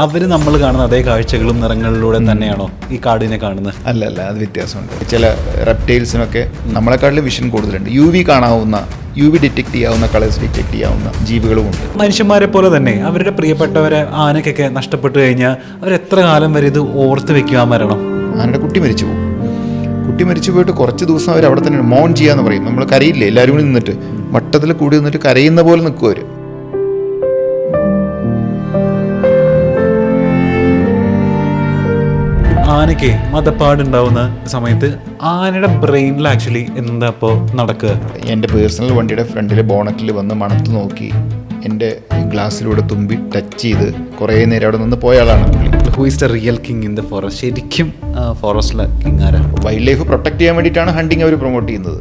അവർ നമ്മൾ കാണുന്ന അതേ കാഴ്ചകളും നിറങ്ങളിലൂടെ തന്നെയാണോ ഈ കാടിനെ കാണുന്നത്? അല്ല, അത് വ്യത്യാസമുണ്ട്. ചില റെപ്റ്റൈൽസിനൊക്കെ നമ്മളെക്കാട്ടിലും വിഷൻ കൂടുതലുണ്ട്. UV കാണാവുന്ന, UV ഡിറ്റക്ട് ചെയ്യാവുന്ന, കളേഴ്സ് ഡിറ്റക്ട് ചെയ്യാവുന്ന ജീവികളുമുണ്ട്. മനുഷ്യന്മാരെ പോലെ തന്നെ അവരുടെ പ്രിയപ്പെട്ടവരെ ആനയ്ക്കൊക്കെ നഷ്ടപ്പെട്ടു കഴിഞ്ഞാൽ അവരെത്ര കാലം വരെ ഇത് ഓർത്ത് വെക്കുക? ആ മരണം, ആനയുടെ കുട്ടി മരിച്ചു പോകും. കുട്ടി മരിച്ചു പോയിട്ട് കുറച്ച് ദിവസം അവർ അവിടെ തന്നെ മോൺ ചെയ്യാന്ന് പറയും. നമ്മൾ കരയില്ലേ, എല്ലാവരും കൂടി നിന്നിട്ട് വട്ടത്തിൽ കൂടി നിന്നിട്ട് കരയുന്ന പോലെ നിൽക്കും അവർ. ആനയ്ക്ക് മതപ്പാടുണ്ടാവുന്ന സമയത്ത് ആനയുടെ ബ്രെയിനിൽ ആക്ച്വലി എന്താ ഇപ്പോൾ നടക്കുക? എൻ്റെ പേഴ്സണൽ വണ്ടിയുടെ ഫ്രണ്ടിൽ ബോണറ്റിൽ വന്ന് മണത്ത് നോക്കി എൻ്റെ ഗ്ലാസ്സിലൂടെ തുമ്പി ടച്ച് ചെയ്ത് കുറേ നേരം അവിടെ നിന്ന് പോയ ആളാണ്. Who is the real king in the forest? ശരിക്കും ഫോറസ്റ്റിലെ കിങ് ആരാ? വൈൽഡ് ലൈഫ് പ്രൊട്ടക്ട് ചെയ്യാൻ വേണ്ടിയിട്ടാണ് ഹണ്ടിങ് അവർ പ്രൊമോട്ട് ചെയ്യുന്നത്.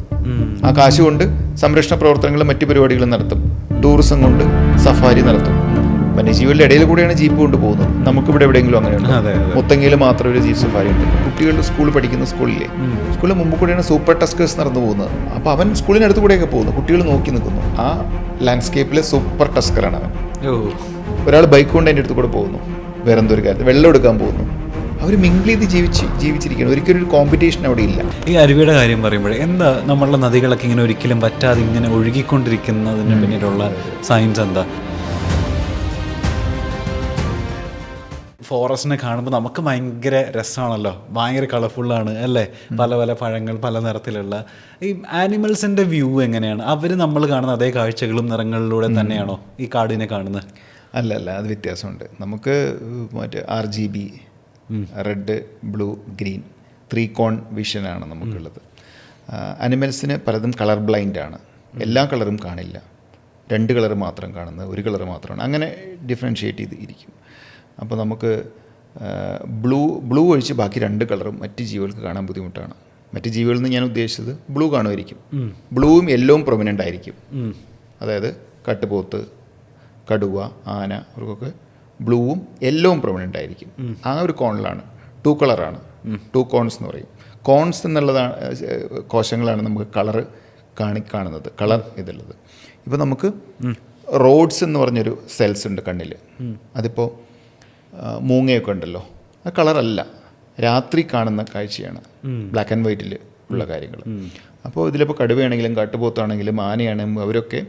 ആ കാശ് കൊണ്ട് സംരക്ഷണ പ്രവർത്തനങ്ങളും മറ്റു പരിപാടികളും നടത്തും. ടൂറിസം കൊണ്ട് സഫാരി നടത്തും. വന്യജീവികളുടെ ഇടയിൽ കൂടെയാണ് ജീപ്പ് കൊണ്ട് പോകുന്നത്. നമുക്കിവിടെ എവിടെയെങ്കിലും അങ്ങനെയുണ്ട്? മുത്തങ്ങയിൽ മാത്രം ഒരു ജീപ്പ് സഫാരി ഉണ്ട്. കുട്ടികളുടെ സ്കൂൾ പഠിക്കുന്ന സ്കൂളിലെ സ്കൂളിൽ മുമ്പ് കൂടെയാണ് സൂപ്പർ ടസ്കേഴ്സ് നടന്നു പോകുന്നത്. അപ്പോൾ അവൻ സ്കൂളിനടുത്ത് കൂടെയൊക്കെ പോകുന്നു, കുട്ടികൾ നോക്കി നിൽക്കുന്നു. ആ ലാൻഡ്സ്കേപ്പിലെ സൂപ്പർ ടസ്കറാണ് അവൻ. ഒരാൾ ബൈക്ക് കൊണ്ട് അതിൻ്റെ അടുത്ത് കൂടെ പോകുന്നു, വേറെ എന്തോ ഒരു കാര്യത്തിൽ വെള്ളം എടുക്കാൻ പോകുന്നു. അവർ മിങ്കിൾ ചെയ്ത് ജീവിച്ചിരിക്കണം. ഒരിക്കലും ഒരു കോമ്പറ്റീഷൻ അവിടെ ഇല്ല. ഈ അരുവിയുടെ കാര്യം പറയുമ്പോഴേ എന്താ നമ്മളുടെ നദികളൊക്കെ ഇങ്ങനെ ഒരിക്കലും പറ്റാതെ ഇങ്ങനെ ഒഴുകിക്കൊണ്ടിരിക്കുന്നതിന് പിന്നിലുള്ള സയൻസ് എന്താ? ഫോറസ്റ്റിനെ കാണുമ്പോൾ നമുക്ക് ഭയങ്കര രസമാണല്ലോ, ഭയങ്കര കളർഫുള്ളാണ് അല്ലേ? പല പല പഴങ്ങൾ, പല നിറത്തിലുള്ള. ഈ ആനിമൽസിൻ്റെ വ്യൂ എങ്ങനെയാണ്? അവർ നമ്മൾ കാണുന്ന അതേ കാഴ്ചകളും നിറങ്ങളിലൂടെ തന്നെയാണോ ഈ കാടിനെ കാണുന്നത്? അല്ല, അത് വ്യത്യാസമുണ്ട്. നമുക്ക് മറ്റേ RGB, റെഡ്, ബ്ലൂ, ഗ്രീൻ 3 കോൺ വിഷനാണ് നമുക്കുള്ളത്. അനിമൽസിന് പലതും കളർ ബ്ലൈൻഡാണ്. എല്ലാ കളറും കാണില്ല. 2 കളർ മാത്രം കാണുന്നത്, 1 കളർ മാത്രമാണ്. അങ്ങനെ ഡിഫറൻഷ്യേറ്റ് ചെയ്ത് ഇരിക്കും. അപ്പോൾ നമുക്ക് ബ്ലൂ ഒഴിച്ച് ബാക്കി 2 കളറും മറ്റ് ജീവികൾക്ക് കാണാൻ ബുദ്ധിമുട്ടാണ്. മറ്റ് ജീവികളിൽ നിന്ന് ഞാൻ ഉദ്ദേശിച്ചത് ബ്ലൂ കാണുമായിരിക്കും. ബ്ലൂവും യെല്ലോവും പ്രൊമിനൻ്റ് ആയിരിക്കും. അതായത് കാട്ടുപോത്ത്, കടുവ, ആന, അവർക്കൊക്കെ ബ്ലൂവും യെല്ലോവും പ്രൊമിനൻ്റ് ആയിരിക്കും. ആ ഒരു കോണിലാണ് 2 കളറാണ്. 2 കോൺസ് എന്ന് പറയും. കോൺസ് എന്നുള്ളതാണ് കോശങ്ങളാണ് നമുക്ക് കളറ് കാണുന്നത്, കളർ ഇതുള്ളത്. ഇപ്പോൾ നമുക്ക് റോഡ്സ് എന്ന് പറഞ്ഞൊരു സെൽസ് ഉണ്ട് കണ്ണിൽ. അതിപ്പോൾ മൂങ്ങയൊക്കെ ഉണ്ടല്ലോ, ആ കളറല്ല, രാത്രി കാണുന്ന കാഴ്ചയാണ്, ബ്ലാക്ക് ആൻഡ് വൈറ്റിൽ ഉള്ള കാര്യങ്ങൾ. അപ്പോൾ ഇതിലിപ്പോൾ കടുവയാണെങ്കിലും കാട്ടുപോത്താണെങ്കിലും ആനയാണെങ്കിലും അവരൊക്കെ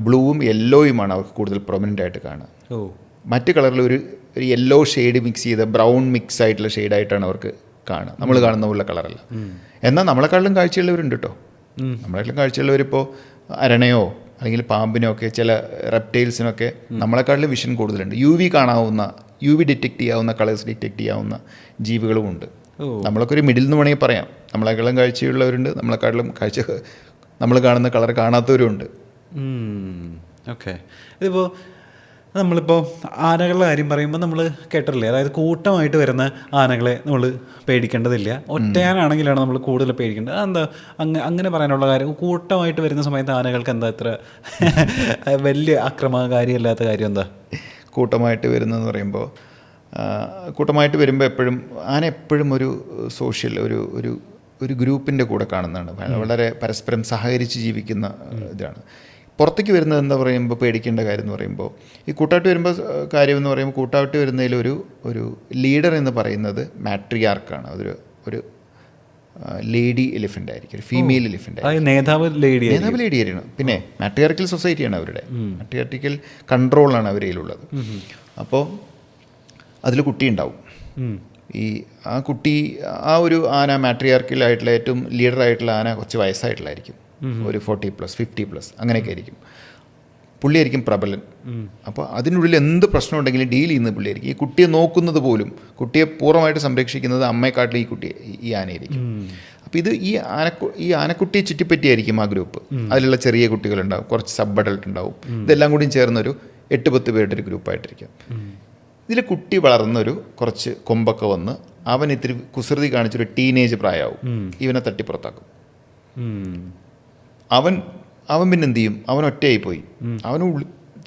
ബ്ലൂവും യെല്ലോയുമാണ് അവർക്ക് കൂടുതൽ പ്രൊമിനൻ്റ് ആയിട്ട് കാണുക. മറ്റ് കളറിൽ ഒരു യെല്ലോ ഷെയ്ഡ് മിക്സ് ചെയ്ത ബ്രൗൺ മിക്സ് ആയിട്ടുള്ള ഷെയ്ഡായിട്ടാണ് അവർക്ക് കാണുക. നമ്മൾ കാണുന്ന പോലുള്ള കളറല്ല. എന്നാൽ നമ്മളെക്കാട്ടിലും കാഴ്ചയുള്ളവരുണ്ട് കേട്ടോ. നമ്മളെക്കാളും കാഴ്ചയുള്ളവരിപ്പോൾ അരണയോ അല്ലെങ്കിൽ പാമ്പിനോ ഒക്കെ, ചില റെപ്റ്റൈൽസിനൊക്കെ നമ്മളെക്കാട്ടിലും വിഷൻ കൂടുതലുണ്ട്. UV കാണാവുന്ന, UV ഡിറ്റക്ട് ചെയ്യാവുന്ന, കളേഴ്സ് ഡിറ്റക്ട് ചെയ്യാവുന്ന ജീവികളുമുണ്ട്. നമ്മളൊക്കെ ഒരു മിഡിൽ എന്ന് വേണമെങ്കിൽ പറയാം. നമ്മളെക്കാളും കാഴ്ചയുള്ളവരുണ്ട്, നമ്മളെക്കാട്ടിലും നമ്മൾ കാണുന്ന കളർ കാണാത്തവരുമുണ്ട്. ഓക്കെ. ഇതിപ്പോൾ നമ്മളിപ്പോൾ ആനകളുടെ കാര്യം പറയുമ്പോൾ നമ്മൾ കേട്ടിട്ടില്ലേ, അതായത് കൂട്ടമായിട്ട് വരുന്ന ആനകളെ നമ്മൾ പേടിക്കേണ്ടതില്ല, ഒറ്റയാനാണെങ്കിലാണ് നമ്മൾ കൂടുതൽ പേടിക്കേണ്ടത്. അതെന്താ അങ്ങനെ പറയാനുള്ള കാര്യം? കൂട്ടമായിട്ട് വരുന്ന സമയത്ത് ആനകൾക്ക് എന്താ ഇത്ര വലിയ ആക്രമണകാരിയല്ലാത്ത കാര്യം എന്താ? കൂട്ടമായിട്ട് വരുന്നതെന്ന് പറയുമ്പോൾ, കൂട്ടമായിട്ട് വരുമ്പോൾ എപ്പോഴും ആന എപ്പോഴും ഒരു സോഷ്യൽ ഒരു ഗ്രൂപ്പിൻ്റെ കൂടെ കാണുന്നതാണ്. വളരെ പരസ്പരം സഹകരിച്ച് ജീവിക്കുന്ന ഇതാണ്. പുറത്തേക്ക് വരുന്നത് എന്താ പറയുമ്പോൾ പേടിക്കേണ്ട കാര്യം എന്ന് പറയുമ്പോൾ, ഈ കൂട്ടായിട്ട് വരുമ്പോൾ കാര്യമെന്ന് പറയുമ്പോൾ, കൂട്ടായിട്ട് വരുന്നതിൽ ഒരു ലീഡർ എന്ന് പറയുന്നത് മാട്രിയാർക്കാണ്. ഒരു ലേഡി എലിഫൻ്റ് ആയിരിക്കും, ഒരു ഫീമെയിൽ എലിഫൻ്റ് ആയിരിക്കും. നേതാവ് ലേഡിയാണ്. പിന്നെ മാട്രിയാർക്കൽ സൊസൈറ്റിയാണ് അവരുടെ, മാട്രിയാർക്കൽ കൺട്രോളാണ് അവരിലുള്ളത്. അപ്പോൾ അതിൽ കുട്ടി ഉണ്ടാവും. ആ കുട്ടി, ആ ഒരു ആന മാട്രിയാർക്കലായിട്ടുള്ള ഏറ്റവും ലീഡറായിട്ടുള്ള ആന കുറച്ച് വയസ്സായിട്ടുള്ളതായിരിക്കും, ഒരു 40+, 50+, അങ്ങനെയൊക്കെ ആയിരിക്കും. പുള്ളിയായിരിക്കും പ്രബലൻ. അപ്പോൾ അതിനുള്ളിൽ എന്ത് പ്രശ്നം ഉണ്ടെങ്കിലും ഡീൽ ചെയ്യുന്നത് പുള്ളിയായിരിക്കും. ഈ കുട്ടിയെ നോക്കുന്നത് പോലും, കുട്ടിയെ പൂർണ്ണമായിട്ട് സംരക്ഷിക്കുന്നത് അമ്മയെക്കാട്ടിൽ ഈ ആനയായിരിക്കും. അപ്പോൾ ഇത് ഈ ആനക്കുട്ടിയെ ചുറ്റിപ്പറ്റിയായിരിക്കും ആ ഗ്രൂപ്പ്. അതിലുള്ള ചെറിയ കുട്ടികളുണ്ടാവും, കുറച്ച് സബ് അഡൾട്ട് ഉണ്ടാവും. ഇതെല്ലാം കൂടിയും ചേർന്നൊരു 8-10 പേരുടെ ഒരു ഗ്രൂപ്പായിട്ടിരിക്കും. ഇതിൽ കുട്ടി വളർന്നൊരു കുറച്ച് കൊമ്പൊക്കെ വന്ന് അവൻ ഇത്തിരി കുസൃതി കാണിച്ചൊരു ടീനേജ് പ്രായമാവും. ഇവനെ തട്ടിപ്പുറത്താക്കും. അവൻ പിന്നെ എന്ത് ചെയ്യും? അവൻ ഒറ്റയായി പോയി. അവന്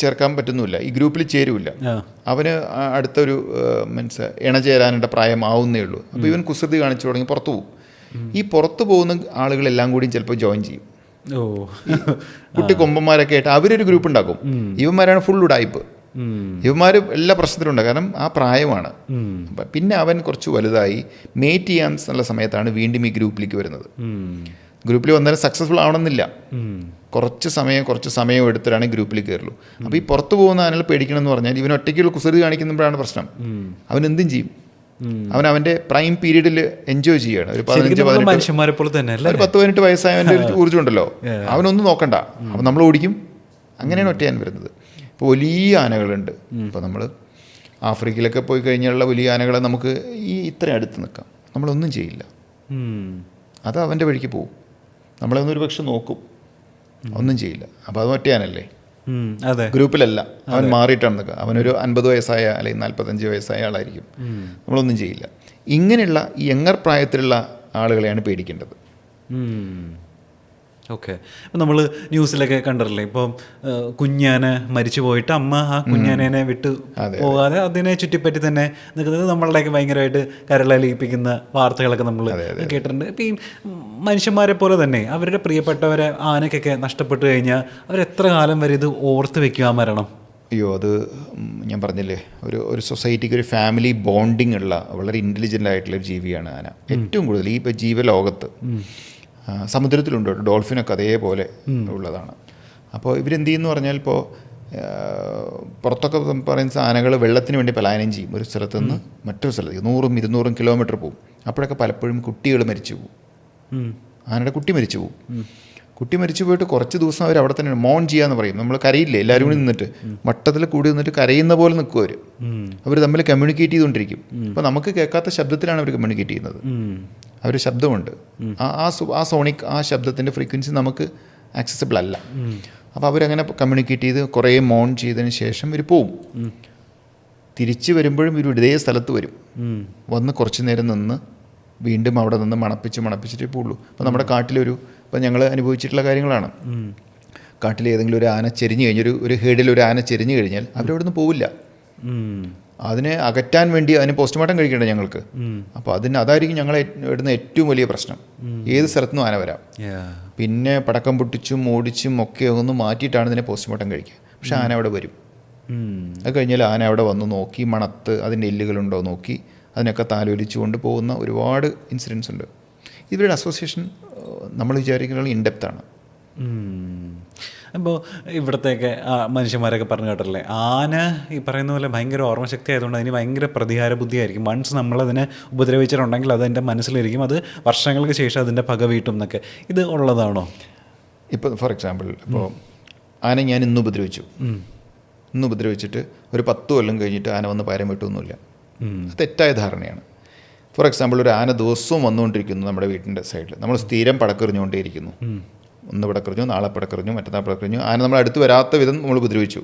ചേർക്കാൻ പറ്റുന്നില്ല, ഈ ഗ്രൂപ്പിൽ ചേരുമില്ല. അവന് അടുത്തൊരു മീൻസ് ഇണചേരാനുള്ള പ്രായമാവുന്നേ ഉള്ളൂ. അപ്പോൾ ഇവൻ കുസൃതി കാണിച്ചു തുടങ്ങി പുറത്തു പോകും. ഈ പുറത്തു പോകുന്ന ആളുകളെല്ലാം കൂടി ചിലപ്പോൾ ജോയിൻ ചെയ്യും. കുട്ടി കൊമ്പന്മാരൊക്കെ ആയിട്ട് അവരൊരു ഗ്രൂപ്പ് ഉണ്ടാക്കും. ഇവന്മാരാണ് ഫുൾ ഉടായ്പ്. ഇവന്മാർ എല്ലാ പ്രശ്നത്തിലുണ്ട്, കാരണം ആ പ്രായമാണ്. പിന്നെ അവൻ കുറച്ച് വലുതായി മേറ്റ് ചെയ്യാൻ എന്നുള്ള സമയത്താണ് വീണ്ടും ഈ ഗ്രൂപ്പിലേക്ക് വരുന്നത്. ഗ്രൂപ്പിൽ വന്നാലും സക്സസ്ഫുൾ ആവണമെന്നില്ല, കുറച്ച് സമയം എടുത്തിട്ടാണ് ഗ്രൂപ്പിൽ കയറുള്ളൂ. അപ്പോൾ ഈ പുറത്ത് പോകുന്ന ആനകൾ പേടിക്കണം എന്ന് പറഞ്ഞാൽ ഇവൻ ഒറ്റയ്ക്കുള്ള കുസൃതി കാണിക്കുമ്പോഴാണ് പ്രശ്നം. അവൻ എന്തും ചെയ്യും. അവൻ്റെ പ്രൈം പീരീഡിൽ എൻജോയ് ചെയ്യാണ്. ഒരു 10-18 വയസ്സായവൻ്റെ ഒരു ഊർജ്ജം ഉണ്ടല്ലോ, അവനൊന്നും നോക്കണ്ട, അവൻ നമ്മൾ ഓടിക്കും. അങ്ങനെയാണ് ഒറ്റയാൻ വരുന്നത്. ഇപ്പോൾ വലിയ ആനകളുണ്ട്. ഇപ്പോൾ നമ്മൾ ആഫ്രിക്കയിലൊക്കെ പോയി കഴിഞ്ഞുള്ള വലിയ ആനകളെ നമുക്ക് ഇത്രയും അടുത്ത് നിൽക്കാം, നമ്മളൊന്നും ചെയ്യില്ല. അത് അവൻ്റെ വഴിക്ക് പോകും, നമ്മളൊന്നൊരു പക്ഷെ നോക്കും, ഒന്നും ചെയ്യില്ല. അപ്പോൾ അത് ഒറ്റയാനല്ലേ, ഗ്രൂപ്പിലല്ല, അവൻ മാറിയിട്ടാണ് നിൽക്കുക. അവനൊരു 50 വയസ്സായ അല്ലെങ്കിൽ 45 വയസ്സായ ആളായിരിക്കും, നമ്മളൊന്നും ചെയ്യില്ല. ഇങ്ങനെയുള്ള ഈ യങ്ങർ പ്രായത്തിലുള്ള ആളുകളെയാണ് പേടിക്കേണ്ടത്. ഓക്കെ. ഇപ്പം നമ്മൾ ന്യൂസിലൊക്കെ കണ്ടിട്ടില്ലേ, ഇപ്പം കുഞ്ഞാന മരിച്ചു പോയിട്ട് അമ്മ ആ കുഞ്ഞാനേനെ വിട്ട് പോകാതെ അതിനെ ചുറ്റിപ്പറ്റി തന്നെ നിൽക്കുന്നത് നമ്മളുടെയൊക്കെ ഭയങ്കരമായിട്ട് കരളലിയിപ്പിക്കുന്ന വാർത്തകളൊക്കെ നമ്മൾ കേട്ടിട്ടുണ്ട്. ഇപ്പം ഈ മനുഷ്യന്മാരെ പോലെ തന്നെ അവരുടെ പ്രിയപ്പെട്ടവരെ ആനയ്ക്കൊക്കെ നഷ്ടപ്പെട്ടു കഴിഞ്ഞാൽ അവരെത്ര കാലം വരെ ഇത് ഓർത്ത് വെക്കുക ആ മരണം? അയ്യോ, അത് ഞാൻ പറഞ്ഞില്ലേ, ഒരു സൊസൈറ്റിക്ക് ഒരു ഫാമിലി ബോണ്ടിങ് ഉള്ള വളരെ ഇൻ്റലിജൻ്റ് ആയിട്ടുള്ളൊരു ജീവിയാണ് ആന. ഏറ്റവും കൂടുതൽ ഈ ഇപ്പോൾ ജീവലോകത്ത് സമുദ്രത്തിലുണ്ട്, ഡോൾഫിനൊക്കെ അതേപോലെ ഉള്ളതാണ്. അപ്പോൾ ഇവരെന്ത് ചെയ്യുമെന്ന് പറഞ്ഞാൽ, ഇപ്പോൾ പുറത്തൊക്കെ പറയുന്ന ആനകൾ വെള്ളത്തിന് വേണ്ടി പലായനം ചെയ്യും. ഒരു സ്ഥലത്ത് നിന്ന് മറ്റൊരു സ്ഥലത്തേക്ക് 100-200 കിലോമീറ്റർ പോകും. അപ്പോഴൊക്കെ പലപ്പോഴും കുട്ടികൾ മരിച്ചു പോകും. ആനയുടെ കുട്ടി മരിച്ചു പോകും. കുട്ടി മരിച്ചു പോയിട്ട് കുറച്ച് ദിവസം അവർ അവിടെ തന്നെ മോൺ ചെയ്യാന്ന് പറയും. നമ്മൾ കരയില്ലേ, എല്ലാവരും കൂടി നിന്നിട്ട് വട്ടത്തിൽ കൂടി നിന്നിട്ട് കരയുന്ന പോലെ നിൽക്കും അവർ തമ്മിൽ കമ്മ്യൂണിക്കേറ്റ് ചെയ്തുകൊണ്ടിരിക്കും. അപ്പോൾ നമുക്ക് കേൾക്കാത്ത ശബ്ദത്തിലാണ് അവർ കമ്മ്യൂണിക്കേറ്റ് ചെയ്യുന്നത്. അവർ ശബ്ദമുണ്ട്, ആ സോണിക് ആ ശബ്ദത്തിൻ്റെ ഫ്രീക്വൻസി നമുക്ക് ആക്സസിബിൾ അല്ല. അപ്പോൾ അവരങ്ങനെ കമ്മ്യൂണിക്കേറ്റ് ചെയ്ത് കുറേ മോൺ ചെയ്തതിന് ശേഷം ഇവർ പോവും. തിരിച്ച് വരുമ്പോഴും ഇവർ ഇതേ സ്ഥലത്ത് വരും. വന്ന് കുറച്ച് നേരം നിന്ന് വീണ്ടും അവിടെ നിന്ന് മണപ്പിച്ചിട്ടേ പോവുള്ളൂ. അപ്പോൾ നമ്മുടെ കാട്ടിലൊരു, ഇപ്പോൾ ഞങ്ങൾ അനുഭവിച്ചിട്ടുള്ള കാര്യങ്ങളാണ്. കാട്ടിൽ ഏതെങ്കിലും ഒരു ആന ചെരിഞ്ഞു കഴിഞ്ഞാൽ, ഒരു ഹേഡിൽ ഒരു ആന ചെരിഞ്ഞു കഴിഞ്ഞാൽ അവരവിടെ നിന്ന് പോവില്ല. അതിനെ അകറ്റാൻ വേണ്ടി അതിന് പോസ്റ്റ്മോർട്ടം കഴിക്കണ്ടേ ഞങ്ങൾക്ക്. അപ്പോൾ അതായിരിക്കും ഞങ്ങളെ ഇടുന്ന ഏറ്റവും വലിയ പ്രശ്നം. ഏത് സ്ഥലത്തുനിന്നും ആന വരാം. പിന്നെ പടക്കം പൊട്ടിച്ചും ഓടിച്ചും ഒക്കെ ഒന്ന് മാറ്റിയിട്ടാണ് ഇതിനെ പോസ്റ്റ്മോർട്ടം കഴിക്കുക. പക്ഷെ ആന അവിടെ വരും. അത് കഴിഞ്ഞാൽ ആന അവിടെ വന്ന് നോക്കി മണത്ത് അതിൻ്റെ എല്ലുകളുണ്ടോ നോക്കി അതിനൊക്കെ താലോലിച്ചുകൊണ്ട് പോകുന്ന ഒരുപാട് ഇൻസിഡൻസ് ഉണ്ട്. ഇവരുടെ അസോസിയേഷൻ നമ്മൾ വിചാരിക്കുന്നത് ഇൻഡെപ്താണ്. അപ്പോൾ ഇവിടത്തേക്ക് മനുഷ്യന്മാരൊക്കെ പറഞ്ഞു കേട്ടല്ലേ, ആന ഈ പറയുന്ന പോലെ ഭയങ്കര ഓർമ്മശക്തി ആയതുകൊണ്ട് അതിന് ഭയങ്കര പ്രതികാര ബുദ്ധിയായിരിക്കും. വൺസ് നമ്മളതിനെ ഉപദ്രവിച്ചിട്ടുണ്ടെങ്കിൽ അത് എൻ്റെ മനസ്സിലിരിക്കും, അത് വർഷങ്ങൾക്ക് ശേഷം അതിൻ്റെ പക വീട്ടും എന്നൊക്കെ. ഇത് ഉള്ളതാണോ? ഇപ്പോൾ ഫോർ എക്സാമ്പിൾ, ഇപ്പോൾ ആന ഞാൻ ഇന്ന് ഉപദ്രവിച്ചിട്ട് ഒരു 10 കൊല്ലം കഴിഞ്ഞിട്ട് ആന വന്ന് പകരം വെട്ടൊന്നുമില്ല. തെറ്റായ ധാരണയാണ്. ഫോർ എക്സാമ്പിൾ, ഒരു ആന ദിവസവും വന്നുകൊണ്ടിരിക്കുന്നു നമ്മുടെ വീട്ടിൻ്റെ സൈഡിൽ, നമ്മൾ സ്ഥിരം പടക്കെറിഞ്ഞുകൊണ്ടേയിരിക്കുന്നു. ഒന്ന് പടക്കെറിഞ്ഞു, നാളെ പടക്കെറിഞ്ഞു, മറ്റന്നാൾ പടക്കെറിഞ്ഞു. ആന നമ്മൾ അടുത്ത് വരാത്ത വിധം നമ്മൾ ഉപദ്രവിച്ചു.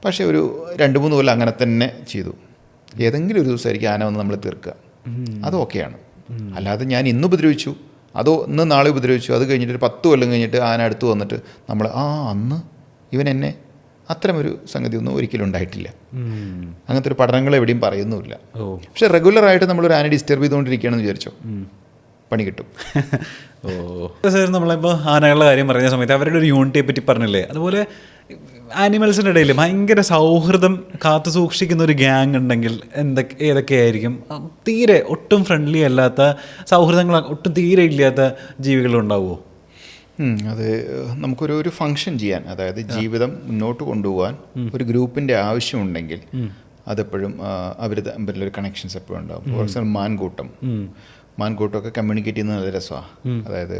പക്ഷേ ഒരു 2-3 കൊല്ലം അങ്ങനെ തന്നെ ചെയ്തു. ഏതെങ്കിലും ഒരു ദിവസമായിരിക്കും ആന വന്ന് നമ്മൾ തീർക്കുക. അത് ഓക്കെയാണ്. അല്ലാതെ ഞാൻ ഇന്ന് ഉപദ്രവിച്ചു, അതോ ഇന്ന് നാളെ ഉപദ്രവിച്ചു, അത് കഴിഞ്ഞിട്ട് ഒരു 10 കൊല്ലം കഴിഞ്ഞിട്ട് ആന അടുത്ത് വന്നിട്ട് നമ്മൾ അന്ന് ഇവൻ എന്നെ, അത്തരമൊരു സംഗതിയൊന്നും ഒരിക്കലും ഉണ്ടായിട്ടില്ല. അങ്ങനത്തെ ഒരു പഠനങ്ങൾ എവിടെയും പറയുന്നുമില്ല. പക്ഷെ റെഗുലറായിട്ട് നമ്മളൊരു ആന ഡിസ്റ്റർബ് ചെയ്തുകൊണ്ടിരിക്കുകയാണെന്ന് വിചാരിച്ചോ, പണി കിട്ടും. സാർ, നമ്മളിപ്പോൾ ആനകളുടെ കാര്യം പറഞ്ഞ സമയത്ത് അവരുടെ ഒരു യൂണിറ്റിയെ പറ്റി പറഞ്ഞില്ലേ, അതുപോലെ ആനിമൽസിൻ്റെ ഇടയിൽ ഭയങ്കര സൗഹൃദം കാത്തു സൂക്ഷിക്കുന്ന ഒരു ഗ്യാങ് ഉണ്ടെങ്കിൽ ഏതൊക്കെയായിരിക്കും? തീരെ ഒട്ടും ഫ്രണ്ട്ലി അല്ലാത്ത, സൗഹൃദങ്ങൾ ഒട്ടും തീരെ ഇല്ലാത്ത ജീവികളുണ്ടാവുമോ? അത് നമുക്കൊരു ഫങ്ഷൻ ചെയ്യാൻ, അതായത് ജീവിതം മുന്നോട്ട് കൊണ്ടുപോകാൻ ഒരു ഗ്രൂപ്പിൻ്റെ ആവശ്യമുണ്ടെങ്കിൽ അതെപ്പോഴും അവർ തമ്മിലൊരു കണക്ഷൻസ് എപ്പോഴും ഉണ്ടാകും. ഫോർ എക്സാമ്പിൾ മാൻകൂട്ടമൊക്കെ കമ്മ്യൂണിക്കേറ്റ് ചെയ്യുന്നത് നല്ല രസമാണ്. അതായത്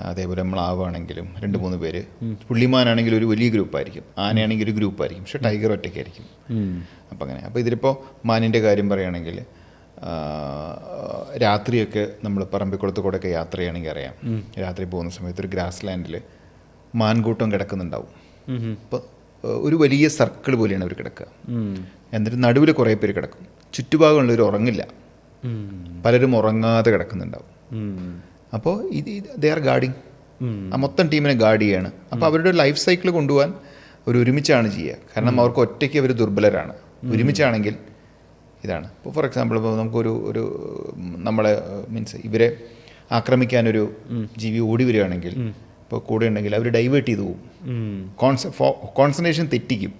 അതേപോലെ നമ്മളാവാണെങ്കിലും 2-3 പേര്, പുള്ളിമാനാണെങ്കിൽ ഒരു വലിയ ഗ്രൂപ്പായിരിക്കും, ആനയാണെങ്കിൽ ഒരു ഗ്രൂപ്പായിരിക്കും, പക്ഷേ ടൈഗർ ഒറ്റയ്ക്കായിരിക്കും. അപ്പം അങ്ങനെ. അപ്പോൾ ഇതിലിപ്പോൾ മാനിൻ്റെ കാര്യം പറയുകയാണെങ്കിൽ, രാത്രിയൊക്കെ നമ്മൾ പറമ്പിക്കുളത്ത് കൂടെയൊക്കെ യാത്ര ചെയ്യണമെങ്കിൽ അറിയാം, രാത്രി പോകുന്ന സമയത്ത് ഒരു ഗ്രാസ് ലാൻഡിൽ മാൻകൂട്ടം കിടക്കുന്നുണ്ടാവും. അപ്പോൾ ഒരു വലിയ സർക്കിൾ പോലെയാണ് അവർ കിടക്കുക. എന്നിട്ട് നടുവിൽ കുറേ പേര് കിടക്കും. ചുറ്റുഭാഗമുള്ളവർ ഉറങ്ങില്ല, പലരും ഉറങ്ങാതെ കിടക്കുന്നുണ്ടാവും. അപ്പോൾ ദേ ആർ ഗാർഡിങ്, ആ മൊത്തം ടീമിനെ ഗാർഡ് ചെയ്യാണ്. അപ്പോൾ അവരുടെ ലൈഫ് സൈക്കിൾ കൊണ്ടുപോകാൻ ഒരുമിച്ചാണ് ചെയ്യുക. കാരണം അവർക്ക് ഒറ്റയ്ക്ക് അവർ ദുർബലരാണ്. ഒരുമിച്ചാണെങ്കിൽ ഇതാണ്. ഇപ്പോൾ ഫോർ എക്സാമ്പിൾ, ഇപ്പോൾ നമുക്കൊരു നമ്മളെ ഇവരെ ആക്രമിക്കാനൊരു ജീവി ഓടി വരികയാണെങ്കിൽ, ഇപ്പോൾ കൂടെ ഉണ്ടെങ്കിൽ അവർ ഡൈവേർട്ട് ചെയ്തു പോകും. കോൺസെൻട്രേഷൻ തെറ്റിക്കും.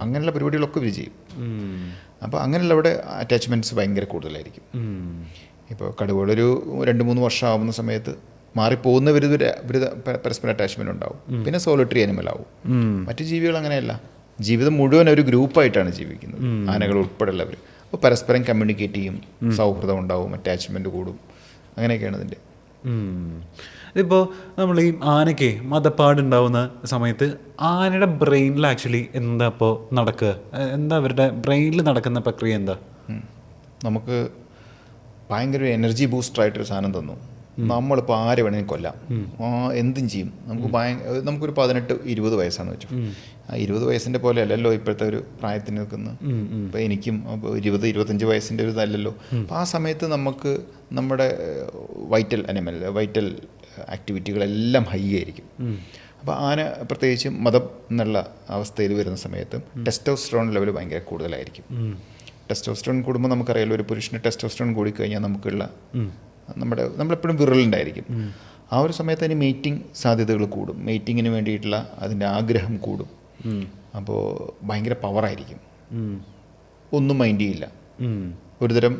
അങ്ങനെയുള്ള പരിപാടികളൊക്കെ ഇവർ ചെയ്യും. അപ്പോൾ അങ്ങനെയുള്ള അവിടെ അറ്റാച്ച്മെൻറ്റ്സ് ഭയങ്കര കൂടുതലായിരിക്കും. ഇപ്പോൾ കടുവകളൊരു 2-3 വർഷം ആവുന്ന സമയത്ത് മാറിപ്പോകുന്നവർ പരസ്പര അറ്റാച്ച്മെൻറ്റ് ഉണ്ടാവും. പിന്നെ സോളിറ്ററി അനിമൽ ആവും. മറ്റു ജീവികൾ അങ്ങനെയല്ല, ജീവിതം മുഴുവൻ ഒരു ഗ്രൂപ്പായിട്ടാണ് ജീവിക്കുന്നത്, ആനകൾ ഉൾപ്പെടെയുള്ളവർ. അപ്പോൾ പരസ്പരം കമ്മ്യൂണിക്കേറ്റ് ചെയ്യും, സൗഹൃദം ഉണ്ടാവും, അറ്റാച്ച്മെൻറ്റ് കൂടും. അങ്ങനെയൊക്കെയാണ് ഇതിൻ്റെ. ഇതിപ്പോൾ നമ്മൾ ഈ ആനയ്ക്ക് മദപ്പാടുണ്ടാവുന്ന സമയത്ത് ആനയുടെ ബ്രെയിനിൽ ആക്ച്വലി എന്താ ഇപ്പോൾ നടക്കുക? എന്താ അവരുടെ ബ്രെയിനിൽ നടക്കുന്ന പ്രക്രിയ എന്താ? നമുക്ക് ഭയങ്കര ഒരു എനർജി ബൂസ്റ്ററായിട്ടൊരു സാധനം തന്നു. നമ്മളിപ്പോൾ ആരെ വേണമെങ്കിലും കൊല്ലാം, എന്തും ചെയ്യും. നമുക്കൊരു 18-20 വയസ്സാണെന്ന് വെച്ചു. ആ 20 വയസ്സിൻ്റെ പോലെ അല്ലല്ലോ ഇപ്പോഴത്തെ ഒരു പ്രായത്തിന് നിൽക്കുന്നത്. ഇപ്പോൾ എനിക്കും 20-25 വയസ്സിൻ്റെ ഒരു ഇതല്ലല്ലോ. അപ്പോൾ ആ സമയത്ത് നമുക്ക് നമ്മുടെ വൈറ്റൽ ആക്ടിവിറ്റികളെല്ലാം ഹൈ ആയിരിക്കും. അപ്പോൾ ആന പ്രത്യേകിച്ചും മദം എന്നുള്ള അവസ്ഥയിൽ വരുന്ന സമയത്ത് ടെസ്റ്റോസ്റ്ററോൺ ലെവൽ ഭയങ്കര കൂടുതലായിരിക്കും. ടെസ്റ്റോസ്റ്ററോൺ കൂടുമ്പോൾ നമുക്കറിയാലോ, ഒരു പുരുഷന് ടെസ്റ്റോസ്റ്ററോൺ കൂടിക്കഴിഞ്ഞാൽ നമുക്കുള്ള നമ്മളെപ്പോഴും വിറലുണ്ടായിരിക്കും. ആ ഒരു സമയത്ത് അതിന് മീറ്റിംഗ് സാധ്യതകൾ കൂടും, മീറ്റിങ്ങിന് വേണ്ടിയിട്ടുള്ള അതിൻ്റെ ആഗ്രഹം കൂടും. അപ്പോൾ ഭയങ്കര പവറായിരിക്കും, ഒന്നും മൈൻഡ് ചെയ്യില്ല, ഒരുതരം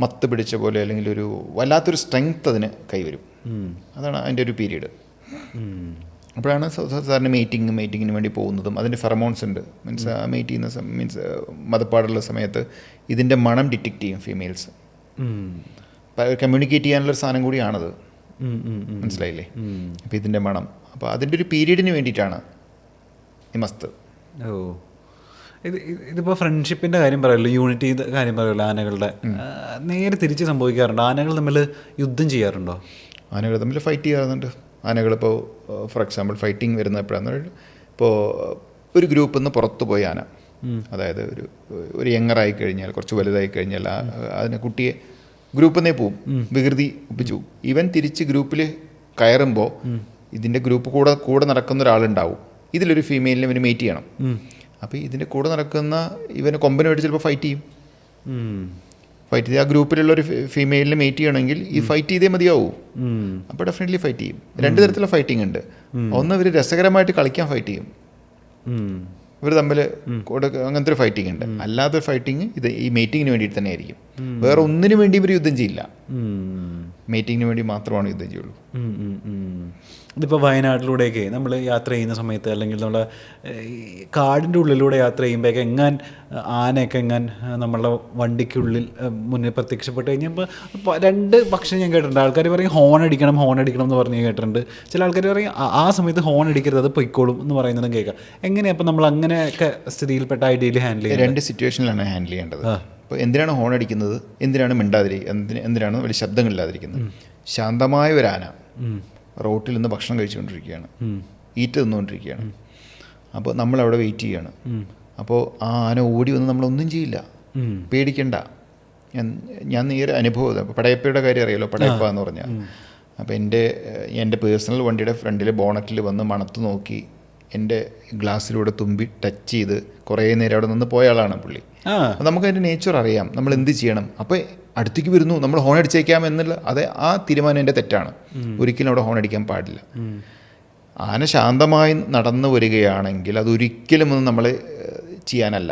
മത്ത് പിടിച്ച പോലെ, അല്ലെങ്കിൽ ഒരു വല്ലാത്തൊരു സ്ട്രെങ്ത് അതിന് കൈവരും. അതാണ് അതിൻ്റെ ഒരു പീരീഡ്. അപ്പോഴാണ് സാധാരണ മീറ്റിങ്ങിന് വേണ്ടി പോകുന്നതും. അതിൻ്റെ ഫെറമോൺസ് ഉണ്ട്, മീൻസ് മദപ്പാടുള്ള സമയത്ത് ഇതിൻ്റെ മണം ഡിറ്റക്റ്റ് ചെയ്യും ഫീമെയിൽസ്. കമ്മ്യൂണിക്കേറ്റ് ചെയ്യാനുള്ളൊരു സാധനം കൂടിയാണത്, മനസ്സിലായില്ലേ? അപ്പോൾ ഇതിൻ്റെ മണം, അപ്പോൾ അതിൻ്റെ ഒരു പീരീഡിന് വേണ്ടിയിട്ടാണ് ഈ മസ്ത്. ഇതിപ്പോൾ ഫ്രണ്ട്ഷിപ്പിൻ്റെ കാര്യം പറയുമല്ലോ, യൂണിറ്റി കാര്യം പറയുമല്ലോ, ആനകളുടെ നേരെ തിരിച്ച് സംഭവിക്കാറുണ്ട്. ആനകൾ തമ്മിൽ യുദ്ധം ചെയ്യാറുണ്ടോ? ആനകൾ തമ്മിൽ ഫൈറ്റ് ചെയ്യാറുണ്ട്. ആനകളിപ്പോൾ ഫോർ എക്സാമ്പിൾ ഫൈറ്റിംഗ് വരുന്ന എപ്പോഴാണെന്ന്, ഇപ്പോൾ ഒരു ഗ്രൂപ്പിൽ നിന്ന് പുറത്തു പോയ ആന, അതായത് ഒരു യങ്ങറായി കഴിഞ്ഞാൽ, കുറച്ച് വലുതായി കഴിഞ്ഞാൽ അതിനെ കുട്ടിയെ ഗ്രൂപ്പിൽ നിന്നേ പോവും, വികൃതി ഒപ്പിച്ചു. ഇവൻ തിരിച്ച് ഗ്രൂപ്പിൽ കയറുമ്പോൾ ഇതിൻ്റെ ഗ്രൂപ്പ് കൂടെ നടക്കുന്ന ഒരാളുണ്ടാവും. ഇതിലൊരു ഫീമെയിലിനെ ഇവന് മേറ്റ് ചെയ്യണം. അപ്പോൾ ഇതിൻ്റെ കൂടെ നടക്കുന്ന ഇവന് കൊമ്പനുമായിട്ട് ചിലപ്പോൾ ഫൈറ്റ് ചെയ്യും. ആ ഗ്രൂപ്പിലുള്ള ഒരു ഫീമെയിലിനെ മേറ്റ് ചെയ്യണമെങ്കിൽ ഈ ഫൈറ്റ് ചെയ്തേ മതിയാവൂ. അപ്പോൾ ഡെഫിനറ്റ്ലി ഫൈറ്റ് ചെയ്യും. 2 തരത്തിലുള്ള ഫൈറ്റിംഗ് ഉണ്ട്. ഒന്ന്, ഇവർ രസകരമായിട്ട് കളിക്കാൻ ഫൈറ്റ് ചെയ്യും, ഇവർ തമ്മിൽ അങ്ങനത്തെ ഒരു ഫൈറ്റിംഗ് ഉണ്ട്. അല്ലാത്തൊരു ഫൈറ്റിംഗ് ഇത് ഈ മീറ്റിങ്ങിന് വേണ്ടിയിട്ട് തന്നെ ആയിരിക്കും. വേറെ ഒന്നിനു വേണ്ടി ഇവർ യുദ്ധം ചെയ്യില്ല, മീറ്റിങ്ങിന് വേണ്ടി മാത്രമാണ് യുദ്ധം ചെയ്യുള്ളൂ. ഇതിപ്പോൾ വയനാട്ടിലൂടെയൊക്കെ നമ്മൾ യാത്ര ചെയ്യുന്ന സമയത്ത്, അല്ലെങ്കിൽ നമ്മൾ കാടിൻ്റെ ഉള്ളിലൂടെ യാത്ര ചെയ്യുമ്പോഴൊക്കെ ആനയൊക്കെ നമ്മളുടെ വണ്ടിക്കുള്ളിൽ മുന്നിൽ പ്രത്യക്ഷപ്പെട്ട് കഴിഞ്ഞപ്പോൾ 2 പക്ഷം ഞാൻ കേട്ടിട്ടുണ്ട്. ആൾക്കാർ പറയും ഹോൺ അടിക്കണം എന്ന് പറഞ്ഞ് കേട്ടിട്ടുണ്ട്. ചില ആൾക്കാർ പറയും ആ സമയത്ത് ഹോൺ അടിക്കരുത്, അത് പൊയ്ക്കോളും എന്ന് പറയുന്നതും കേൾക്കാം. എങ്ങനെയാണ് അപ്പോൾ നമ്മൾ അങ്ങനെയൊക്കെ സ്ഥിതിയിൽപ്പെട്ട ഐഡിയയിൽ ഹാൻഡിൽ ചെയ്യുന്നത്? 2 സിറ്റുവേഷനിലാണ് ഹാൻഡിൽ ചെയ്യേണ്ടത്. അപ്പോൾ എന്തിനാണ് ഹോൺ അടിക്കുന്നത്, എന്തിനാണ് എന്തിനാണ് വലിയ ശബ്ദങ്ങളില്ലാതിരിക്കുന്നത്? ശാന്തമായ ഒരു ആന റോട്ടിൽ നിന്ന് ഭക്ഷണം കഴിച്ചുകൊണ്ടിരിക്കുകയാണ്, ഈറ്റ് തിന്നുകൊണ്ടിരിക്കുകയാണ്. അപ്പോൾ നമ്മളവിടെ വെയിറ്റ് ചെയ്യാണ്. അപ്പോൾ ആ ആന ഓടി വന്ന് നമ്മളൊന്നും ചെയ്യില്ല, പേടിക്കണ്ട. ഞാൻ നേരെ അനുഭവം, അപ്പോൾ പടയപ്പയുടെ കാര്യം അറിയാലോ, പടയപ്പ എന്ന് പറഞ്ഞാൽ. അപ്പോൾ എൻ്റെ പേഴ്സണൽ വണ്ടിയുടെ ഫ്രണ്ടിൽ ബോണറ്റിൽ വന്ന് മണത്ത് നോക്കി എൻ്റെ ഗ്ലാസ്സിലൂടെ തുമ്പി ടച്ച് ചെയ്ത് കുറേ നേരം അവിടെ നിന്ന് പോയ ആളാണ് പുള്ളി. അപ്പോൾ നമുക്കതിൻ്റെ നേച്ചർ അറിയാം, നമ്മൾ എന്ത് ചെയ്യണം. അപ്പോൾ അടുത്തേക്ക് വരുന്നു, നമ്മൾ ഹോൺ അടിച്ചേക്കാം എന്നുള്ള ആ തീരുമാനം എൻ്റെ തെറ്റാണ്. ഒരിക്കലും അവിടെ ഹോൺ അടിക്കാൻ പാടില്ല. ആന ശാന്തമായി നടന്നു വരികയാണെങ്കിൽ അതൊരിക്കലും ഒന്നും നമ്മൾ ചെയ്യാനല്ല,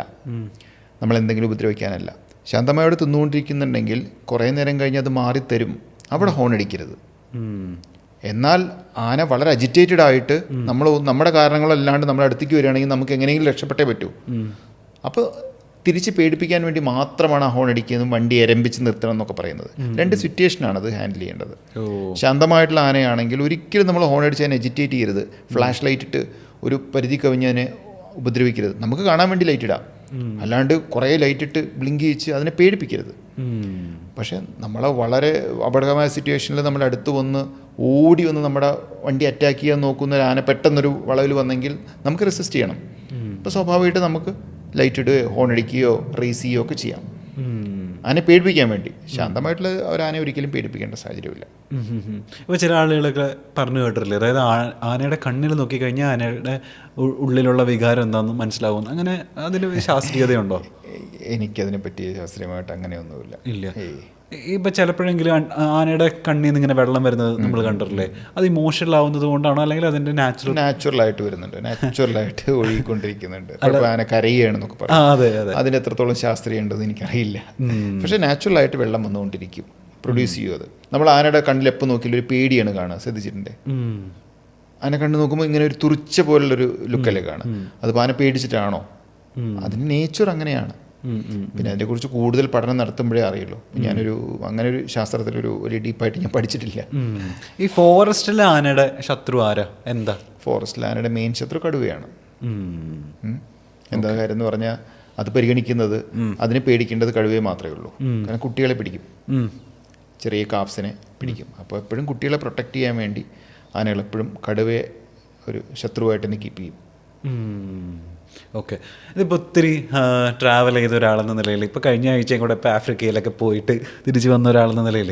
നമ്മളെന്തെങ്കിലും ഉപദ്രവിക്കാനല്ല. ശാന്തമായി അവിടെ തിന്നുകൊണ്ടിരിക്കുന്നുണ്ടെങ്കിൽ കുറേ നേരം കഴിഞ്ഞ് അത് മാറിത്തരും, അവിടെ ഹോൺ അടിക്കരുത്. എന്നാൽ ആന വളരെ അജിറ്റേറ്റഡ് ആയിട്ട് നമ്മുടെ കാരണങ്ങളല്ലാണ്ട് നമ്മുടെ അടുത്തേക്ക് വരികയാണെങ്കിൽ നമുക്ക് എങ്ങനെയെങ്കിലും രക്ഷപ്പെട്ടേ പറ്റൂ. അപ്പോൾ തിരിച്ച് പേടിപ്പിക്കാൻ വേണ്ടി മാത്രമാണ് ആ ഹോൺ അടിക്കുന്നതും വണ്ടി എരമ്പിച്ച് നിർത്തണം എന്നൊക്കെ പറയുന്നത്. 2 സിറ്റുവേഷനാണ് അത് ഹാൻഡിൽ ചെയ്യേണ്ടത്. ശാന്തമായിട്ടുള്ള ആനയാണെങ്കിൽ ഒരിക്കലും നമ്മൾ ഹോൺ അടിച്ച് അതിനെ എജിറ്റേറ്റ് ചെയ്യരുത്. ഫ്ലാഷ് ലൈറ്റ് ഇട്ട് ഒരു പരിധി കവിഞ്ഞതിനെ ഉപദ്രവിക്കരുത്. നമുക്ക് കാണാൻ വേണ്ടി ലൈറ്റ് ഇടാം, അല്ലാണ്ട് കുറേ ലൈറ്റ് ഇട്ട് ബ്ലിങ്ക് ചെയ്യിച്ച് അതിനെ പേടിപ്പിക്കരുത്. പക്ഷേ നമ്മളെ വളരെ അപകടകരമായ സിറ്റുവേഷനിൽ നമ്മുടെ അടുത്ത് ഓടി വന്ന് നമ്മുടെ വണ്ടി അറ്റാക്ക് ചെയ്യാൻ നോക്കുന്ന ഒരു ആന പെട്ടെന്നൊരു വളവിൽ വന്നെങ്കിൽ നമുക്ക് റെസിസ്റ്റ് ചെയ്യണം. അപ്പോൾ സ്വാഭാവികമായിട്ട് നമുക്ക് ലൈറ്റ് ഇടുകയോ ഹോൺ അടിക്കുകയോ റേസ് ചെയ്യുകയോ ഒക്കെ ചെയ്യാം, ആനയെ പേടിപ്പിക്കാൻ വേണ്ടി. ശാന്തമായിട്ടുള്ള ഒരു ആനയെ ഒരിക്കലും പേടിപ്പിക്കേണ്ട സാഹചര്യമില്ല. ഇപ്പോൾ ചില ആളുകളൊക്കെ പറഞ്ഞു കേട്ടിട്ടില്ലേ, അതായത് ആനയുടെ കണ്ണിൽ നോക്കിക്കഴിഞ്ഞാൽ ആനയുടെ ഉള്ളിലുള്ള വികാരം എന്താണെന്ന് മനസ്സിലാവും. അങ്ങനെ അതിന് ശാസ്ത്രീയതയുണ്ടോ? എനിക്കതിനെ പറ്റി ശാസ്ത്രീയമായിട്ട് അങ്ങനെയൊന്നുമില്ല. ഇല്ല. ഇപ്പം ചിലപ്പോഴെങ്കിലും ആനയുടെ കണ്ണിൽ നിന്ന് ഇങ്ങനെ വെള്ളം വരുന്നത് നമ്മൾ കണ്ടിട്ടില്ലേ? അത് ഇമോഷണൽ ആവുന്നത് കൊണ്ടാണോ അല്ലെങ്കിൽ അതിൻ്റെ നാച്ചുറലായിട്ട് വരുന്നുണ്ട്, നാച്ചുറലായിട്ട് ഒഴുകിക്കൊണ്ടിരിക്കുന്നുണ്ട്. ഇപ്പോൾ ആന കരയുകയാണെന്നൊക്കെ പറയും, അതെ അതെ, അതിന് എത്രത്തോളം ശാസ്ത്രീയം ഉണ്ടെന്ന് എനിക്കറിയില്ല. പക്ഷേ നാച്ചുറലായിട്ട് വെള്ളം വന്നുകൊണ്ടിരിക്കും, പ്രൊഡ്യൂസ് ചെയ്യും അത്. നമ്മൾ ആനയുടെ കണ്ണിൽ എപ്പോൾ നോക്കിയാലും ഒരു പേടിയാണ് കാണുക, ശ്രദ്ധിച്ചിട്ടുണ്ട്? ആന കണ്ണ് നോക്കുമ്പോൾ ഇങ്ങനെ ഒരു തുറിച്ച പോലുള്ളൊരു ലുക്കല്ലേ കാണുക. അതിപ്പോൾ ആന പേടിച്ചിട്ടാണോ? അതിന് നേച്ചർ അങ്ങനെയാണ്. പിന്നെ അതിനെക്കുറിച്ച് കൂടുതൽ പഠനം നടത്തുമ്പോഴേ അറിയുള്ളൂ. ഞാനൊരു അങ്ങനെ ഒരു ശാസ്ത്രത്തിലൊരു വലിയ ഡീപ്പായിട്ട് ഞാൻ പഠിച്ചിട്ടില്ല. ഈ ഫോറസ്റ്റിലെ ആനയുടെ ശത്രു ആരാ? എന്താ? ഫോറസ്റ്റിലെ ആനയുടെ മെയിൻ ശത്രു കടുവയാണ്. എന്താ കാര്യം എന്ന് പറഞ്ഞാൽ അത് പരിഗണിക്കുന്നത്, അതിനെ പേടിക്കേണ്ടത് കടുവയെ മാത്രമേ ഉള്ളൂ. കാരണം കുട്ടികളെ പിടിക്കും, ചെറിയ കാപ്സിനെ പിടിക്കും. അപ്പോൾ എപ്പോഴും കുട്ടികളെ പ്രൊട്ടക്റ്റ് ചെയ്യാൻ വേണ്ടി ആനകൾ എപ്പോഴും കടുവയെ ഒരു ശത്രുവായിട്ട് തന്നെ കീപ്പ് ചെയ്യും. ഓക്കെ. ഇതിപ്പോൾ ഒത്തിരി ട്രാവൽ ചെയ്ത ഒരാളെന്ന നിലയിൽ, ഇപ്പോൾ കഴിഞ്ഞ ആഴ്ചയും കൂടെ ഇപ്പോൾ ആഫ്രിക്കയിലൊക്കെ പോയിട്ട് തിരിച്ചു വന്ന ഒരാളെന്ന നിലയിൽ,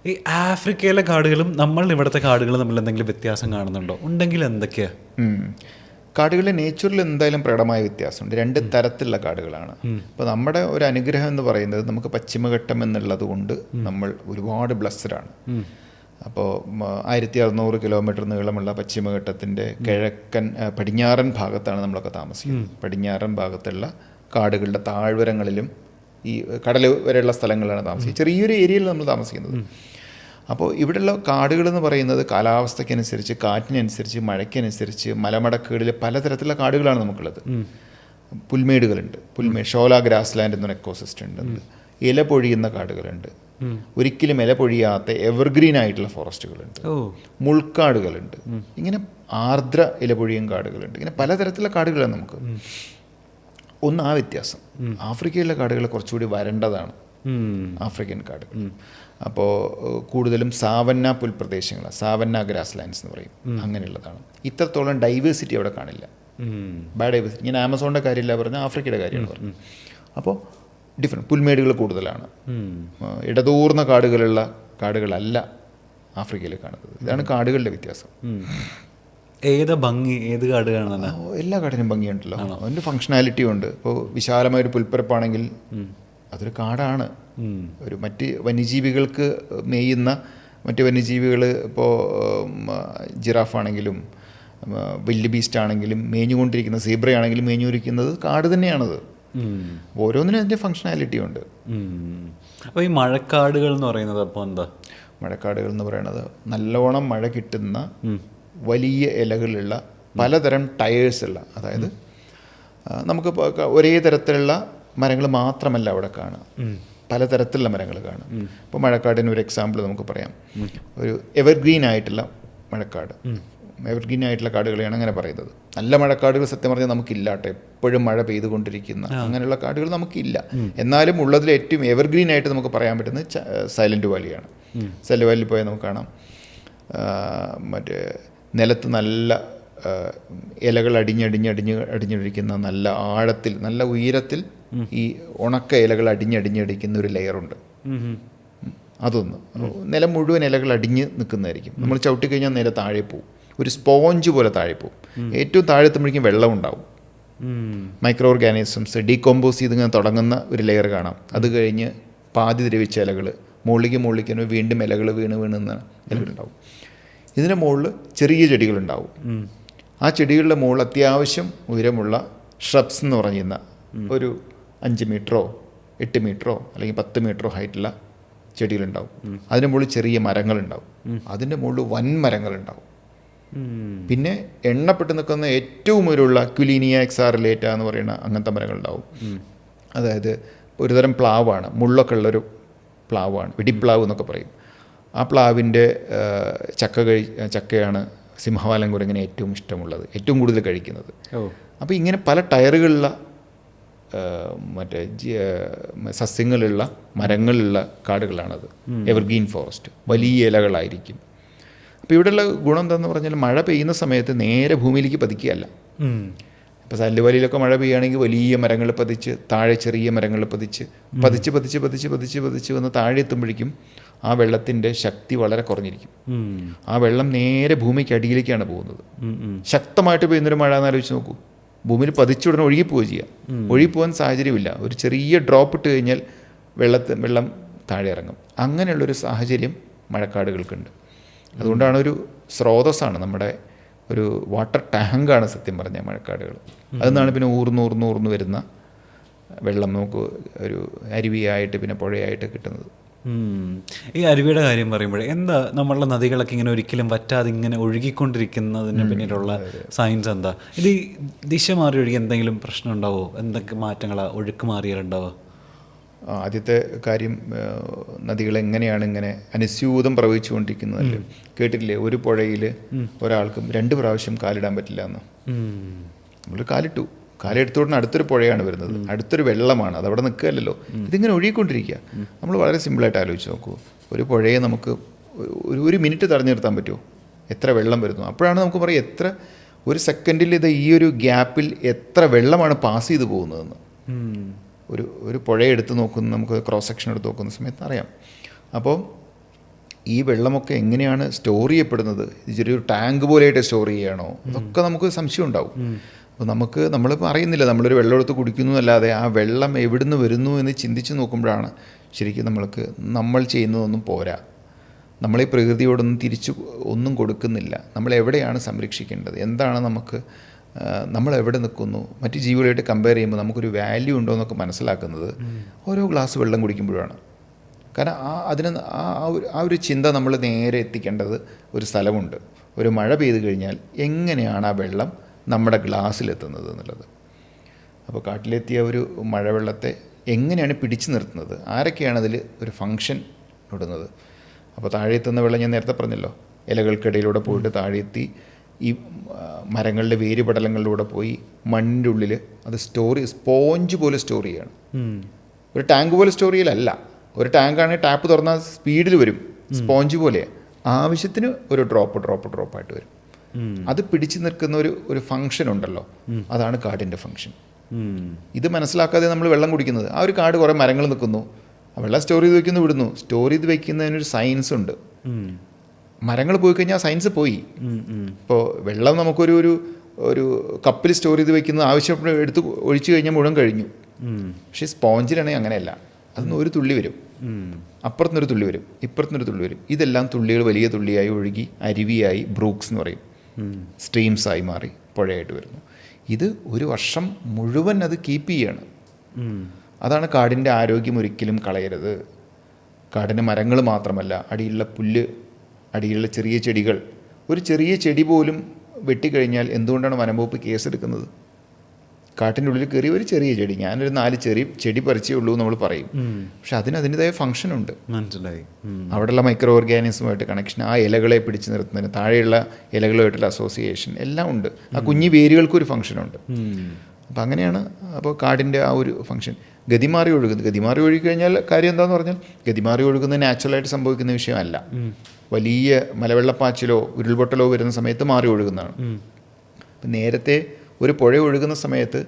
ഈ ആഫ്രിക്കയിലെ കാടുകളും നമ്മളുടെ ഇവിടുത്തെ കാടുകളും തമ്മിൽ എന്തെങ്കിലും വ്യത്യാസം കാണുന്നുണ്ടോ? ഉണ്ടെങ്കിൽ എന്തൊക്കെയാണ്? കാടുകളിലെ നേച്ചറിൽ എന്തായാലും പ്രകടമായ വ്യത്യാസമുണ്ട്. രണ്ട് തരത്തിലുള്ള കാടുകളാണ്. അപ്പോൾ നമ്മുടെ ഒരു അനുഗ്രഹം എന്ന് പറയുന്നത് നമുക്ക് പശ്ചിമഘട്ടം എന്നുള്ളത് കൊണ്ട് നമ്മൾ ഒരുപാട് ബ്ലസ്സഡാണ്. അപ്പോൾ 1600 കിലോമീറ്റർ നീളമുള്ള പശ്ചിമഘട്ടത്തിൻ്റെ പടിഞ്ഞാറൻ ഭാഗത്താണ് നമ്മളൊക്കെ താമസിക്കുന്നത്. പടിഞ്ഞാറൻ ഭാഗത്തുള്ള കാടുകളുടെ താഴ്വരങ്ങളിലും ഈ കടൽ വരെയുള്ള സ്ഥലങ്ങളിലാണ് താമസിക്കുന്നത്. ചെറിയൊരു ഏരിയയിൽ നമ്മൾ താമസിക്കുന്നത്. അപ്പോൾ ഇവിടെയുള്ള കാടുകൾ എന്ന് പറയുന്നത് കാലാവസ്ഥയ്ക്കനുസരിച്ച്, കാറ്റിനനുസരിച്ച്, മഴയ്ക്കനുസരിച്ച്, മലമടക്കുകളിൽ പലതരത്തിലുള്ള കാടുകളാണ് നമുക്കുള്ളത്. പുൽമേടുകളുണ്ട്, ഷോല ഗ്രാസ് ലാൻഡ് എന്നൊരു എക്കോസിസ്റ്റം ഉണ്ട്. ഇല പൊഴിയുന്ന കാടുകളുണ്ട്, ഒരിക്കലും ഇല പൊഴിയാത്ത എവർഗ്രീൻ ആയിട്ടുള്ള ഫോറസ്റ്റുകളുണ്ട്, മുൾക്കാടുകളുണ്ട്, ഇങ്ങനെ ആർദ്ര ഇലപൊഴിയും കാടുകളുണ്ട്. ഇങ്ങനെ പലതരത്തിലുള്ള കാടുകളാണ് നമുക്ക്. ഒന്ന് ആ വ്യത്യാസം. ആഫ്രിക്കയിലെ കാടുകൾ കുറച്ചുകൂടി വരണ്ടതാണ്, ആഫ്രിക്കൻ കാടുകൾ. അപ്പോൾ കൂടുതലും സാവന്ന പുൽപ്രദേശങ്ങളാണ്, സാവന്ന ഗ്രാസ് ലാൻഡ്സ് എന്ന് പറയും, അങ്ങനെയുള്ളതാണ്. ഇത്രത്തോളം ഡൈവേഴ്സിറ്റി അവിടെ കാണില്ല, ബയോഡൈവേഴ്സിറ്റി. ഞാൻ ആമസോണിൻ്റെ കാര്യമില്ല പറഞ്ഞാൽ, ആഫ്രിക്കയുടെ കാര്യമാണ് പറഞ്ഞത്. അപ്പോൾ ഡിഫറെൻറ്റ് പുൽമേടുകൾ കൂടുതലാണ്. ഇടതൂർന്ന കാടുകളല്ല ആഫ്രിക്കയിൽ കാണുന്നത്. ഇതാണ് കാടുകളുടെ വ്യത്യാസം. ഏത് ഭംഗി, ഏത് കാട് കാണാൻ? എല്ലാ കാടിനും ഭംഗിയുണ്ടല്ലോ, അതിൻ്റെ ഫങ്ഷണാലിറ്റിയും ഉണ്ട്. ഇപ്പോൾ വിശാലമായൊരു പുൽപ്പരപ്പാണെങ്കിൽ അതൊരു കാടാണ്. ഒരു മറ്റ് വന്യജീവികൾക്ക് മേയുന്ന മറ്റ് വന്യജീവികൾ, ഇപ്പോൾ ജിറാഫാണെങ്കിലും വിൽഡ് ബീസ്റ്റ് ആണെങ്കിലും മേഞ്ഞുകൊണ്ടിരിക്കുന്ന, സീബ്രയാണെങ്കിലും മേഞ്ഞുകൊണ്ടിരിക്കുന്നത് കാട് തന്നെയാണത്. ഓരോന്നിനും അതിൻ്റെ ഫങ്ഷണാലിറ്റി ഉണ്ട്. അപ്പോൾ ഈ മഴക്കാടുകൾ എന്ന് പറയുന്നത് അപ്പോൾ എന്താ? മഴക്കാടുകൾ എന്ന് പറയുന്നത് നല്ലോണം മഴ കിട്ടുന്ന വലിയ ഇലകളുള്ള പലതരം ടയേഴ്സുള്ള, അതായത് നമുക്ക് ഒരേ തരത്തിലുള്ള മരങ്ങൾ മാത്രമല്ല അവിടെ കാണുക, പലതരത്തിലുള്ള മരങ്ങൾ കാണും. ഇപ്പോൾ മഴക്കാടിന് ഒരു എക്സാമ്പിൾ നമുക്ക് പറയാം. ഒരു എവർഗ്രീൻ ആയിട്ടുള്ള മഴക്കാട്, എവർഗ്രീൻ ആയിട്ടുള്ള കാടുകളെയാണ് അങ്ങനെ പറയുന്നത്. നല്ല മഴക്കാടുകൾ സത്യം പറഞ്ഞാൽ നമുക്കില്ലാട്ടെ, എപ്പോഴും മഴ പെയ്തുകൊണ്ടിരിക്കുന്ന അങ്ങനെയുള്ള കാടുകൾ നമുക്കില്ല. എന്നാലും ഉള്ളതിൽ ഏറ്റവും എവർഗ്രീൻ ആയിട്ട് നമുക്ക് പറയാൻ പറ്റുന്നത് സൈലൻറ്റ് വാലിയാണ്. സൈലൻറ്റ് വാലിയിൽ പോയാൽ നമുക്ക് കാണാം, മറ്റേ നിലത്ത് നല്ല ഇലകൾ അടിഞ്ഞടിഞ്ഞിരിക്കുന്ന, നല്ല ആഴത്തിൽ, നല്ല ഉയരത്തിൽ ഈ ഉണക്ക ഇലകൾ അടിഞ്ഞടിഞ്ഞടിക്കുന്ന ഒരു ലെയറുണ്ട്. അതൊന്ന് നിലം മുഴുവൻ ഇലകൾ അടിഞ്ഞ് നിൽക്കുന്നതായിരിക്കും. നമ്മൾ ചവിട്ടിക്കഴിഞ്ഞാൽ നേരെ താഴെ പോവും, ഒരു സ്പോഞ്ച് പോലെ താഴെ പോവും. ഏറ്റവും താഴെത്തുമ്പോഴേക്കും വെള്ളം ഉണ്ടാവും. മൈക്രോ ഓർഗാനിസംസ് ഡീകോമ്പോസ് ചെയ്തിങ്ങനെ തുടങ്ങുന്ന ഒരു ലെയർ കാണാം. അത് കഴിഞ്ഞ് പാതി ദ്രവിച്ച ഇലകൾ മുകളിലേക്ക് വീണ്ടും ഇലകൾ വീണ് ഇലകളുണ്ടാവും. ഇതിൻ്റെ മുകളിൽ ചെറിയ ചെടികളുണ്ടാവും. ആ ചെടികളുടെ മുകളിൽ അത്യാവശ്യം ഉയരമുള്ള ഷ്രബ്സ് എന്ന് പറയുന്ന ഒരു 5 മീറ്ററോ 8 മീറ്ററോ അല്ലെങ്കിൽ 10 മീറ്ററോ ഹൈറ്റുള്ള ചെടികളുണ്ടാവും. അതിൻ്റെ മുകളിൽ ചെറിയ മരങ്ങളുണ്ടാവും. അതിൻ്റെ മുകളിൽ വൻ മരങ്ങളുണ്ടാവും. പിന്നെ എണ്ണപ്പെട്ട് നിൽക്കുന്ന ഏറ്റവും ഉയരമുള്ള ക്യുലീനിയ എക്സാറിലേറ്റ എന്ന് പറയുന്ന അങ്ങനത്തെ മരങ്ങളുണ്ടാവും. അതായത് ഒരുതരം പ്ലാവാണ്, മുള്ളൊക്കെ ഉള്ളൊരു പ്ലാവാണ്, വെടിപ്ലാവ് എന്നൊക്കെ പറയും. ആ പ്ലാവിൻ്റെ ചക്കയാണ് സിംഹവാലൻ കുരങ്ങിന് ഏറ്റവും ഇഷ്ടമുള്ളത്, ഏറ്റവും കൂടുതൽ കഴിക്കുന്നത്. അപ്പോൾ ഇങ്ങനെ പല ടയറുകളുള്ള മറ്റേ സസ്യങ്ങളുള്ള മരങ്ങളുള്ള കാടുകളാണത്, എവർഗ്രീൻ ഫോറസ്റ്റ്. വലിയ ഇലകളായിരിക്കും. അപ്പോൾ ഇവിടെയുള്ള ഗുണം എന്താണെന്ന് പറഞ്ഞാൽ മഴ പെയ്യുന്ന സമയത്ത് നേരെ ഭൂമിയിലേക്ക് പതിക്കുകയല്ല. ഇപ്പോൾ സൈലൻറ്റ് വാലിയിലൊക്കെ മഴ പെയ്യുകയാണെങ്കിൽ വലിയ മരങ്ങൾ പതിച്ച്, താഴെ ചെറിയ മരങ്ങൾ പതിച്ച് വന്ന് താഴെ എത്തുമ്പോഴേക്കും ആ വെള്ളത്തിൻ്റെ ശക്തി വളരെ കുറഞ്ഞിരിക്കും. ആ വെള്ളം നേരെ ഭൂമിക്ക് അടിയിലേക്കാണ് പോകുന്നത്. ശക്തമായിട്ട് പെയ്യുന്നൊരു മഴ എന്ന് ആലോചിച്ച് നോക്കൂ, ഭൂമിയിൽ പതിച്ചുടനെ ഒഴുകിപ്പോവുക ചെയ്യുക. ഒഴുകിപ്പോകാൻ സാഹചര്യമില്ല. ഒരു ചെറിയ ഡ്രോപ്പ് ഇട്ട് കഴിഞ്ഞാൽ വെള്ളം താഴെ ഇറങ്ങും. അങ്ങനെയുള്ളൊരു സാഹചര്യം മഴക്കാടുകൾക്കുണ്ട്. അതുകൊണ്ടാണ് ഒരു സ്രോതസ്സാണ്, നമ്മുടെ ഒരു വാട്ടർ ടാങ്കാണ് സത്യം പറഞ്ഞാൽ മഴക്കാടുകൾ. അതിൽ പിന്നെ ഊർന്നൂർന്ന് വരുന്ന വെള്ളം നമുക്ക് ഒരു അരുവിയായിട്ട് പിന്നെ പുഴയായിട്ട് കിട്ടുന്നത്. ഈ അരുവിയുടെ കാര്യം പറയുമ്പോഴേ എന്താ നമ്മളുടെ നദികളൊക്കെ ഇങ്ങനെ ഒരിക്കലും വറ്റാതെ ഇങ്ങനെ ഒഴുകിക്കൊണ്ടിരിക്കുന്നതിന് പിന്നിലുള്ള സയൻസ് എന്താ? ഇത് ദിശ മാറി ഒഴുകി എന്തെങ്കിലും പ്രശ്നം ഉണ്ടാവോ? എന്തൊക്കെ മാറ്റങ്ങളാണ് ഒഴുക്ക് മാറിയാലുണ്ടാവുക? ആദ്യത്തെ കാര്യം, നദികൾ എങ്ങനെയാണ് ഇങ്ങനെ അനുസ്യൂതം പ്രവഹിച്ചുകൊണ്ടിരിക്കുന്നതല്ലേ. കേട്ടിട്ടില്ലേ, ഒരു പുഴയിൽ ഒരാൾക്കും 2 പ്രാവശ്യം കാലിടാൻ പറ്റില്ല എന്ന്. നമ്മൾ കാലെടുത്തോടനെ അടുത്തൊരു പുഴയാണ് വരുന്നത്, അടുത്തൊരു വെള്ളമാണ്, അതവിടെ നിൽക്കുകയല്ലോ, ഇതിങ്ങനെ ഒഴുകിക്കൊണ്ടിരിക്കുക. നമ്മൾ വളരെ സിമ്പിളായിട്ട് ആലോചിച്ച് നോക്കൂ, ഒരു പുഴയെ നമുക്ക് ഒരു മിനിറ്റ് തടഞ്ഞു നിർത്താൻ പറ്റുമോ? എത്ര വെള്ളം വരുന്നു? അപ്പോഴാണ് നമുക്ക് പറയാം എത്ര ഒരു സെക്കൻഡിൽ ഇത് ഈ ഒരു ഗ്യാപ്പിൽ എത്ര വെള്ളമാണ് പാസ് ചെയ്ത് പോകുന്നതെന്ന്. ഒരു പുഴയെ എടുത്ത് നോക്കുന്ന, നമുക്ക് ക്രോസ് സെക്ഷൻ എടുത്ത് നോക്കുന്ന സമയത്ത് അറിയാം. അപ്പോൾ ഈ വെള്ളമൊക്കെ എങ്ങനെയാണ് സ്റ്റോർ ചെയ്യപ്പെടുന്നത്? ഇതൊരു ടാങ്ക് പോലെയായിട്ട് സ്റ്റോർ ചെയ്യുകയാണോ? അതൊക്കെ നമുക്ക് സംശയം ഉണ്ടാവും. അപ്പോൾ നമ്മളിപ്പോൾ അറിയുന്നില്ല, നമ്മളൊരു വെള്ളം എടുത്ത് കുടിക്കുന്നു അല്ലാതെ ആ വെള്ളം എവിടുന്ന് വരുന്നു എന്ന് ചിന്തിച്ച് നോക്കുമ്പോഴാണ് ശരിക്കും നമ്മൾ ചെയ്യുന്നതൊന്നും പോരാ. നമ്മളീ പ്രകൃതിയോടൊന്നും തിരിച്ചു ഒന്നും കൊടുക്കുന്നില്ല. നമ്മളെവിടെയാണ് സംരക്ഷിക്കേണ്ടത്? എന്താണ് നമ്മളെവിടെ നിൽക്കുന്നു? മറ്റ് ജീവികളായിട്ട് കമ്പയർ ചെയ്യുമ്പോൾ നമുക്കൊരു വാല്യൂ ഉണ്ടോ എന്നൊക്കെ മനസ്സിലാക്കുന്നത് ഓരോ ഗ്ലാസ് വെള്ളം കുടിക്കുമ്പോഴാണ്. കാരണം ആ ഒരു ചിന്ത നമ്മൾ നേരെ എത്തിക്കേണ്ടത് ഒരു സ്ഥലമുണ്ട്. ഒരു മഴ പെയ്തു കഴിഞ്ഞാൽ എങ്ങനെയാണ് ആ വെള്ളം നമ്മുടെ ഗ്ലാസ്സിലെത്തുന്നത് എന്നുള്ളത്. അപ്പോൾ കാട്ടിലെത്തിയ ഒരു മഴവെള്ളത്തെ എങ്ങനെയാണ് പിടിച്ചു നിർത്തുന്നത്? ആരൊക്കെയാണ് അതിൽ ഒരു ഫങ്ഷൻ ഇടുന്നത്? അപ്പോൾ താഴെ എത്തുന്ന വെള്ളം ഞാൻ നേരത്തെ പറഞ്ഞല്ലോ, ഇലകൾക്കിടയിലൂടെ പോയിട്ട് താഴെത്തി ഈ മരങ്ങളുടെ വേരുപടലങ്ങളിലൂടെ പോയി മണ്ണിൻ്റെ ഉള്ളിൽ അത് സ്പോഞ്ച് പോലെ സ്റ്റോർ ചെയ്യുകയാണ്. ഒരു ടാങ്ക് പോലെ സ്റ്റോർ ചെയ്യലല്ല. ഒരു ടാങ്കാണെങ്കിൽ ടാപ്പ് തുറന്നാൽ സ്പീഡിൽ വരും, സ്പോഞ്ച് പോലെ ആവശ്യത്തിന് ഒരു ഡ്രോപ്പായിട്ട് വരും. അത് പിടിച്ചു നിൽക്കുന്ന ഒരു ഫങ്ഷൻ ഉണ്ടല്ലോ, അതാണ് കാടിൻ്റെ ഫങ്ഷൻ. ഇത് മനസ്സിലാക്കാതെ നമ്മൾ വെള്ളം കുടിക്കുന്നത്. ആ ഒരു കാട് കുറേ മരങ്ങൾ നിൽക്കുന്നു, ആ വെള്ളം സ്റ്റോർ ചെയ്ത് വയ്ക്കുന്നു, വിടുന്നു. സ്റ്റോർ ചെയ്ത് വയ്ക്കുന്നതിനൊരു സയൻസ് ഉണ്ട്. മരങ്ങൾ പോയി കഴിഞ്ഞാൽ സയൻസ് പോയി. ഇപ്പോൾ വെള്ളം നമുക്കൊരു കപ്പിൽ സ്റ്റോർ ചെയ്ത് വയ്ക്കുന്നത് ആവശ്യപ്പെട്ട് എടുത്ത് ഒഴിച്ചു കഴിഞ്ഞാൽ മുഴുവൻ കഴിഞ്ഞു. പക്ഷേ സ്പോഞ്ചിലാണെങ്കിൽ അങ്ങനെയല്ല. അതിന്ന് ഒരു തുള്ളി വരും, അപ്പുറത്തുനിന്നൊരു തുള്ളി വരും, ഇപ്പുറത്തുനിന്നൊരു തുള്ളി വരും. ഇതെല്ലാം തുള്ളികൾ വലിയ തുള്ളിയായി ഒഴുകി അരുവിയായി, ബ്രൂക്സ് എന്ന് പറയും, സ്ട്രീംസായി മാറി പുഴയായിട്ട് വരുന്നു. ഇത് ഒരു വർഷം മുഴുവൻ അത് കീപ്പ് ചെയ്യാണ്. അതാണ് കാടിൻ്റെ ആരോഗ്യം. ഒരിക്കലും കളയരുത്. കാടിൻ്റെ മരങ്ങൾ മാത്രമല്ല, അടിയിലുള്ള പുല്ല്, അടിയിലുള്ള ചെറിയ ചെടികൾ. ഒരു ചെറിയ ചെടി പോലും വെട്ടിക്കഴിഞ്ഞാൽ എന്തുകൊണ്ടാണ് വനംവകുപ്പ് കേസെടുക്കുന്നത്? കാട്ടിൻ്റെ ഉള്ളിൽ കയറി ഒരു ചെറിയ ചെടി, ഞാനൊരു 4 ചെടി പറിച്ചേ ഉള്ളൂ നമ്മൾ പറയും. പക്ഷെ അതിൻ്റെതായ ഫങ്ഷൻ ഉണ്ട്. മനസ്സിലായി. അവിടെയുള്ള മൈക്രോ ഓർഗാനിസമായിട്ട് കണക്ഷൻ, ആ ഇലകളെ പിടിച്ചു നിർത്തുന്നതിന്, താഴെയുള്ള ഇലകളുമായിട്ടുള്ള അസോസിയേഷൻ എല്ലാം ഉണ്ട്. ആ കുഞ്ഞു വേരുകൾക്കൊരു ഫങ്ഷനുണ്ട്. അപ്പം അങ്ങനെയാണ്. അപ്പോൾ കാടിൻ്റെ ആ ഒരു ഫങ്ഷൻ ഗതിമാറി ഒഴുകി കഴിഞ്ഞാൽ കാര്യം എന്താണെന്ന് പറഞ്ഞാൽ, ഗതിമാറി ഒഴുകുന്നത് നാച്ചുറലായിട്ട് സംഭവിക്കുന്ന വിഷയമല്ല. വലിയ മലവെള്ളപ്പാച്ചിലോ ഉരുൾപൊട്ടലോ വരുന്ന സമയത്ത് മാറി ഒഴുകുന്നതാണ്. അപ്പം നേരത്തെ ഒരു പുഴ ഒഴുകുന്ന സമയത്ത്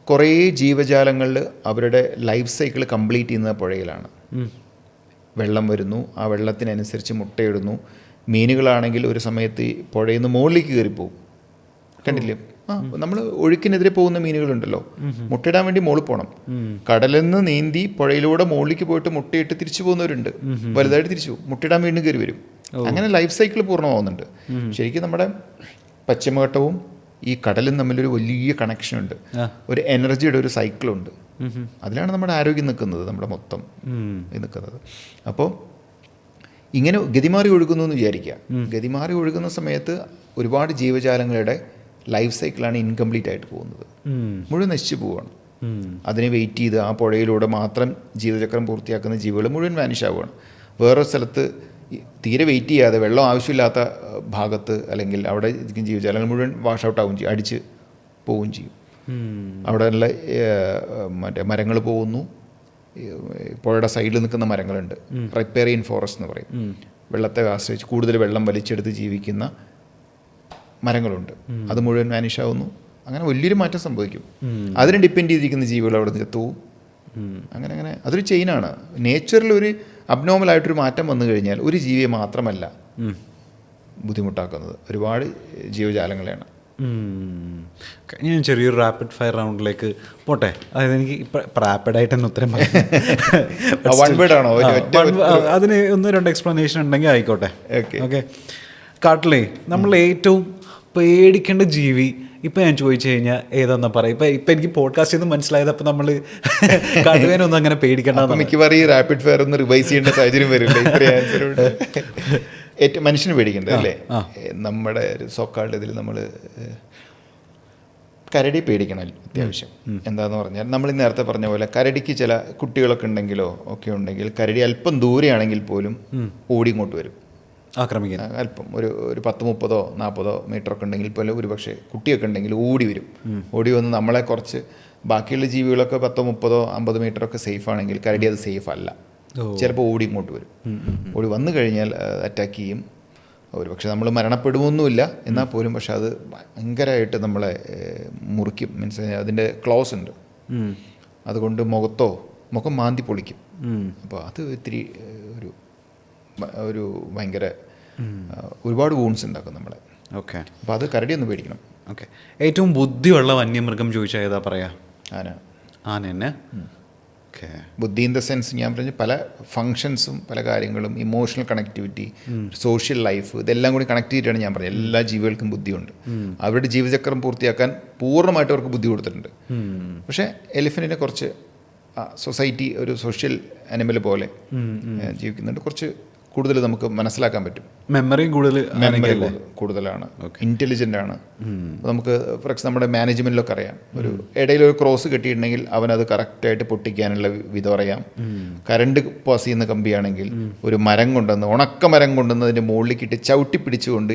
കുറേ ജീവജാലങ്ങളിൽ അവരുടെ ലൈഫ് സൈക്കിൾ കംപ്ലീറ്റ് ചെയ്യുന്നത് പുഴയിലാണ്. വെള്ളം വരുന്നു, ആ വെള്ളത്തിനനുസരിച്ച് മുട്ടയിടുന്നു. മീനുകളാണെങ്കിൽ ഒരു സമയത്ത് പുഴയിൽ നിന്ന് മുകളിലേക്ക് കയറിപ്പോവും. കണ്ടില്ലേ? നമ്മൾ ഒഴുക്കിനെതിരെ പോകുന്ന മീനുകളുണ്ടല്ലോ, മുട്ടയിടാൻ വേണ്ടി മുകളിൽ പോകണം. കടലിൽ നിന്ന് നീന്തി പുഴയിലൂടെ മുകളിലേക്ക് പോയിട്ട് മുട്ടയിട്ട് തിരിച്ചു പോകുന്നവരുണ്ട്. വലുതായിട്ട് തിരിച്ചു പോകും, മുട്ടയിടാൻ വീണ്ടും കയറി വരും. അങ്ങനെ ലൈഫ് സൈക്കിൾ പൂർണ്ണമാവുന്നുണ്ട്. ശരിക്കും നമ്മുടെ പശ്ചിമഘട്ടവും ഈ കടലും തമ്മിലൊരു വലിയ കണക്ഷനുണ്ട്. ഒരു എനർജിയുടെ ഒരു സൈക്കിളുണ്ട്. അതിലാണ് നമ്മുടെ ആരോഗ്യം നിൽക്കുന്നത്, നമ്മുടെ മൊത്തം നിൽക്കുന്നത്. അപ്പോൾ ഇങ്ങനെ ഗതിമാറി ഒഴുകുന്നു എന്ന് വിചാരിക്കുക. ഗതിമാറി ഒഴുകുന്ന സമയത്ത് ഒരുപാട് ജീവജാലങ്ങളുടെ ലൈഫ് സൈക്കിളാണ് ഇൻകംപ്ലീറ്റ് ആയിട്ട് പോകുന്നത്, മുഴുവൻ നശിച്ചു പോവുകയാണ്. അതിനെ വെയിറ്റ് ചെയ്ത് ആ പുഴയിലൂടെ മാത്രം ജീവിതചക്രം പൂർത്തിയാക്കുന്ന ജീവികൾ മുഴുവൻ വാനിഷ് ആവുകയാണ്. വേറൊരു സ്ഥലത്ത് തീരെ വെയിറ്റ് ചെയ്യാതെ വെള്ളം ആവശ്യമില്ലാത്ത ഭാഗത്ത് അല്ലെങ്കിൽ അവിടെ ഇരിക്കുന്ന ജീവജാലങ്ങൾ മുഴുവൻ വാഷ് ഔട്ട് ആവുകയും ചെയ്യും, അടിച്ച് പോവുകയും ചെയ്യും. അവിടെയുള്ള മരങ്ങൾ പോകുന്നു. പുഴയുടെ സൈഡിൽ നിൽക്കുന്ന മരങ്ങളുണ്ട്, റിപ്പേറിയൻ ഫോറസ്റ്റ് എന്ന് പറയും. വെള്ളത്തെ ആശ്രയിച്ച് കൂടുതൽ വെള്ളം വലിച്ചെടുത്ത് ജീവിക്കുന്ന മരങ്ങളുണ്ട്, അത് മുഴുവൻ വാനിഷ് ആവുന്നു. അങ്ങനെ വലിയൊരു മാറ്റം സംഭവിക്കും. അതിനെ ഡിപ്പെൻഡ് ചെയ്തിരിക്കുന്ന ജീവികൾ അവിടെ നിന്ന് എത്തുവും. അങ്ങനെ അതൊരു ചെയിനാണ്. നേച്ചറിൽ ഒരു അബ്നോർമലായിട്ടൊരു മാറ്റം വന്നു കഴിഞ്ഞാൽ ഒരു ജീവിയെ മാത്രമല്ല ബുദ്ധിമുട്ടാക്കുന്നത്, ഒരുപാട് ജീവജാലങ്ങളെയാണ്. ഞാൻ ചെറിയൊരു റാപ്പിഡ് ഫയർ റൗണ്ടിലേക്ക് പോട്ടെ. അതായത് എനിക്ക് ഇപ്പം റാപ്പിഡായിട്ട് തന്നെ ഉത്തരം അതിന് 1-2 എക്സ്പ്ലനേഷൻ ഉണ്ടെങ്കിൽ ആയിക്കോട്ടെ. ഓക്കെ. കാട്ടിലേ നമ്മൾ ഏറ്റവും പേടിക്കേണ്ട ജീവി ഇപ്പം ഞാൻ ചോദിച്ചു കഴിഞ്ഞാൽ ഏതാന്നാ പറയാം. ഇപ്പം എനിക്ക് പോഡ്കാസ്റ്റ് ചെയ്ത് മനസ്സിലായത് അപ്പം നമ്മൾ കടുവേനൊന്നും അങ്ങനെ പേടിക്കേണ്ട. മിക്കവാറും ഈ റാപ്പിഡ് ഫയർ ഒന്ന് റിവൈസ് ചെയ്യേണ്ട സാഹചര്യം വരില്ല. ഏറ്റവും മനുഷ്യന് പേടിക്കേണ്ടത് അല്ലേ, നമ്മുടെ ഒരു സോക്കാൾഡ് ഇതിൽ നമ്മൾ കരടി പേടിക്കണം അത്യാവശ്യം. എന്താന്ന് പറഞ്ഞാൽ നമ്മൾ നേരത്തെ പറഞ്ഞ പോലെ കരടിക്ക് ചില കുട്ടികളൊക്കെ ഉണ്ടെങ്കിലോ ഒക്കെ ഉണ്ടെങ്കിൽ കരടി അല്പം ദൂരെയാണെങ്കിൽ പോലും ഓടി ഇങ്ങോട്ട് വരും ആക്രമിക്കാൻ. അല്പം ഒരു 10-30-40 മീറ്ററൊക്കെ ഉണ്ടെങ്കിൽ പോലും ഒരു പക്ഷേ കുട്ടിയൊക്കെ ഉണ്ടെങ്കിൽ ഓടി വരും. ഓടി വന്ന് നമ്മളെ കുറച്ച് ബാക്കിയുള്ള ജീവികളൊക്കെ 10-30-50 മീറ്ററൊക്കെ സേഫ് ആണെങ്കിൽ കരടി അത് സേഫ് അല്ല, ചിലപ്പോൾ ഓടി ഇങ്ങോട്ട് വരും. ഓടി വന്നു കഴിഞ്ഞാൽ അറ്റാക്ക് ചെയ്യും. ഒരു പക്ഷെ നമ്മൾ മരണപ്പെടുമൊന്നുമില്ല എന്നാൽ പോലും പക്ഷെ അത് ഭയങ്കരമായിട്ട് നമ്മളെ മുറിക്കും. മീൻസ് അതിൻ്റെ ക്ലോസ് ഉണ്ട്, അതുകൊണ്ട് മുഖം മാന്തി പൊളിക്കും. അപ്പോൾ അത് ഇത്തിരി ഒരു ഭയങ്കര ഒരുപാട് വൂൺസ് ഉണ്ടാക്കും നമ്മളെ. ഓക്കെ. അപ്പോൾ അത് കരടി ഒന്ന് പേടിക്കണം. ഓക്കെ. ഏറ്റവും ബുദ്ധിയുള്ള വന്യമൃഗം ചോദിച്ചാൽ ഏതാ പറയാ? ആന തന്നെ. ബുദ്ധി ഇൻ ദ സെൻസ് ഞാൻ പറഞ്ഞു പല ഫങ്ഷൻസും പല കാര്യങ്ങളും, ഇമോഷണൽ കണക്ടിവിറ്റി, സോഷ്യൽ ലൈഫ്, ഇതെല്ലാം കൂടി കണക്ട് ചെയ്തിട്ടാണ് ഞാൻ പറഞ്ഞത്. എല്ലാ ജീവികൾക്കും ബുദ്ധിയുണ്ട്. അവരുടെ ജീവചക്രം പൂർത്തിയാക്കാൻ പൂർണ്ണമായിട്ട് അവർക്ക് ബുദ്ധി കൊടുത്തിട്ടുണ്ട്. പക്ഷേ എലിഫൻറ്റിനെ കുറച്ച് സൊസൈറ്റി ഒരു സോഷ്യൽ അനിമൽ പോലെ ജീവിക്കുന്നുണ്ട്. കുറച്ച് കൂടുതൽ നമുക്ക് മനസ്സിലാക്കാൻ പറ്റും. മെമ്മറിയും കൂടുതലാണ്, ഇൻ്റലിജൻ്റ് ആണ്. നമുക്ക് ഫോർ എക്സാമ്പിൾ നമ്മുടെ മാനേജ്മെൻറ്റിലൊക്കെ അറിയാം, ഒരു ഇടയിലൊരു ക്രോസ് കെട്ടിയിട്ടുണ്ടെങ്കിൽ അവനത് കറക്റ്റായിട്ട് പൊട്ടിക്കാനുള്ള വിധം അറിയാം. കറണ്ട് പാസ് ചെയ്യുന്ന കമ്പിയാണെങ്കിൽ ഒരു മരം കൊണ്ടുവന്ന് ഉണക്ക മരം കൊണ്ടുവന്ന് അതിൻ്റെ മുകളിലേക്ക് ഇട്ട് ചവിട്ടി പിടിച്ചുകൊണ്ട്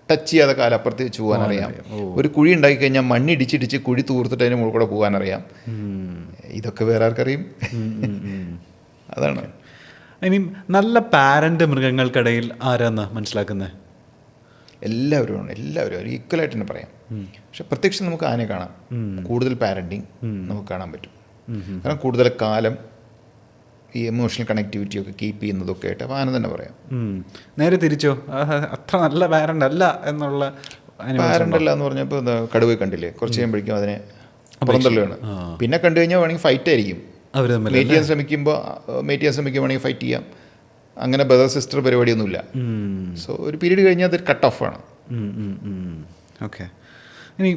ടച്ച് ചെയ്യാതെ കാലപ്പുറത്ത് വെച്ച് പോകാനറിയാം. ഒരു കുഴി ഉണ്ടാക്കി കഴിഞ്ഞാൽ മണ്ണിടിച്ചിടിച്ച് കുഴി തൂർത്തിട്ട് അതിന് മുകളിൽ കൂടെ പോകാനറിയാം. ഇതൊക്കെ വേറെ ആർക്കറിയും? അതാണ്. ഇനി നല്ല പാരൻ്റ് മൃഗങ്ങൾക്കിടയിൽ ആരാന്നാ മനസ്സിലാക്കുന്നത്? എല്ലാവരും ഈക്വലായിട്ട് തന്നെ പറയാം. പക്ഷെ പ്രത്യക്ഷം നമുക്ക് ആനയെ കാണാം. കൂടുതൽ പാരൻറ്റിങ് നമുക്ക് കാണാൻ പറ്റും. കാരണം കൂടുതൽ കാലം ഈ എമോഷണൽ കണക്ടിവിറ്റിയൊക്കെ കീപ്പ് ചെയ്യുന്നതൊക്കെ ആയിട്ട് അപ്പോൾ ആന തന്നെ പറയാം. നേരെ തിരിച്ചോ? അത്ര നല്ല പാരൻ്റ് അല്ല എന്നുള്ള പാരൻ്റ് അല്ല എന്ന് പറഞ്ഞപ്പോൾ കടുവ കണ്ടില്ലേ, കുറച്ച് കഴിയുമ്പോഴേക്കും അതിനെ പുറന്തള്ളുകയാണ്. പിന്നെ കണ്ടു കഴിഞ്ഞാൽ വേണമെങ്കിൽ ഫൈറ്റ് ആയിരിക്കും. മേറ്റ് ചെയ്യാൻ ശ്രമിക്കുമ്പോൾ ഫൈറ്റ് ചെയ്യാം. അങ്ങനെ ബ്രദർ സിസ്റ്റർ പരിപാടിയൊന്നുമില്ല. സോ ഒരു പീരീഡ് കഴിഞ്ഞാൽ അത് കട്ട് ഓഫ് ആണ്. ഓക്കെ. ഇനി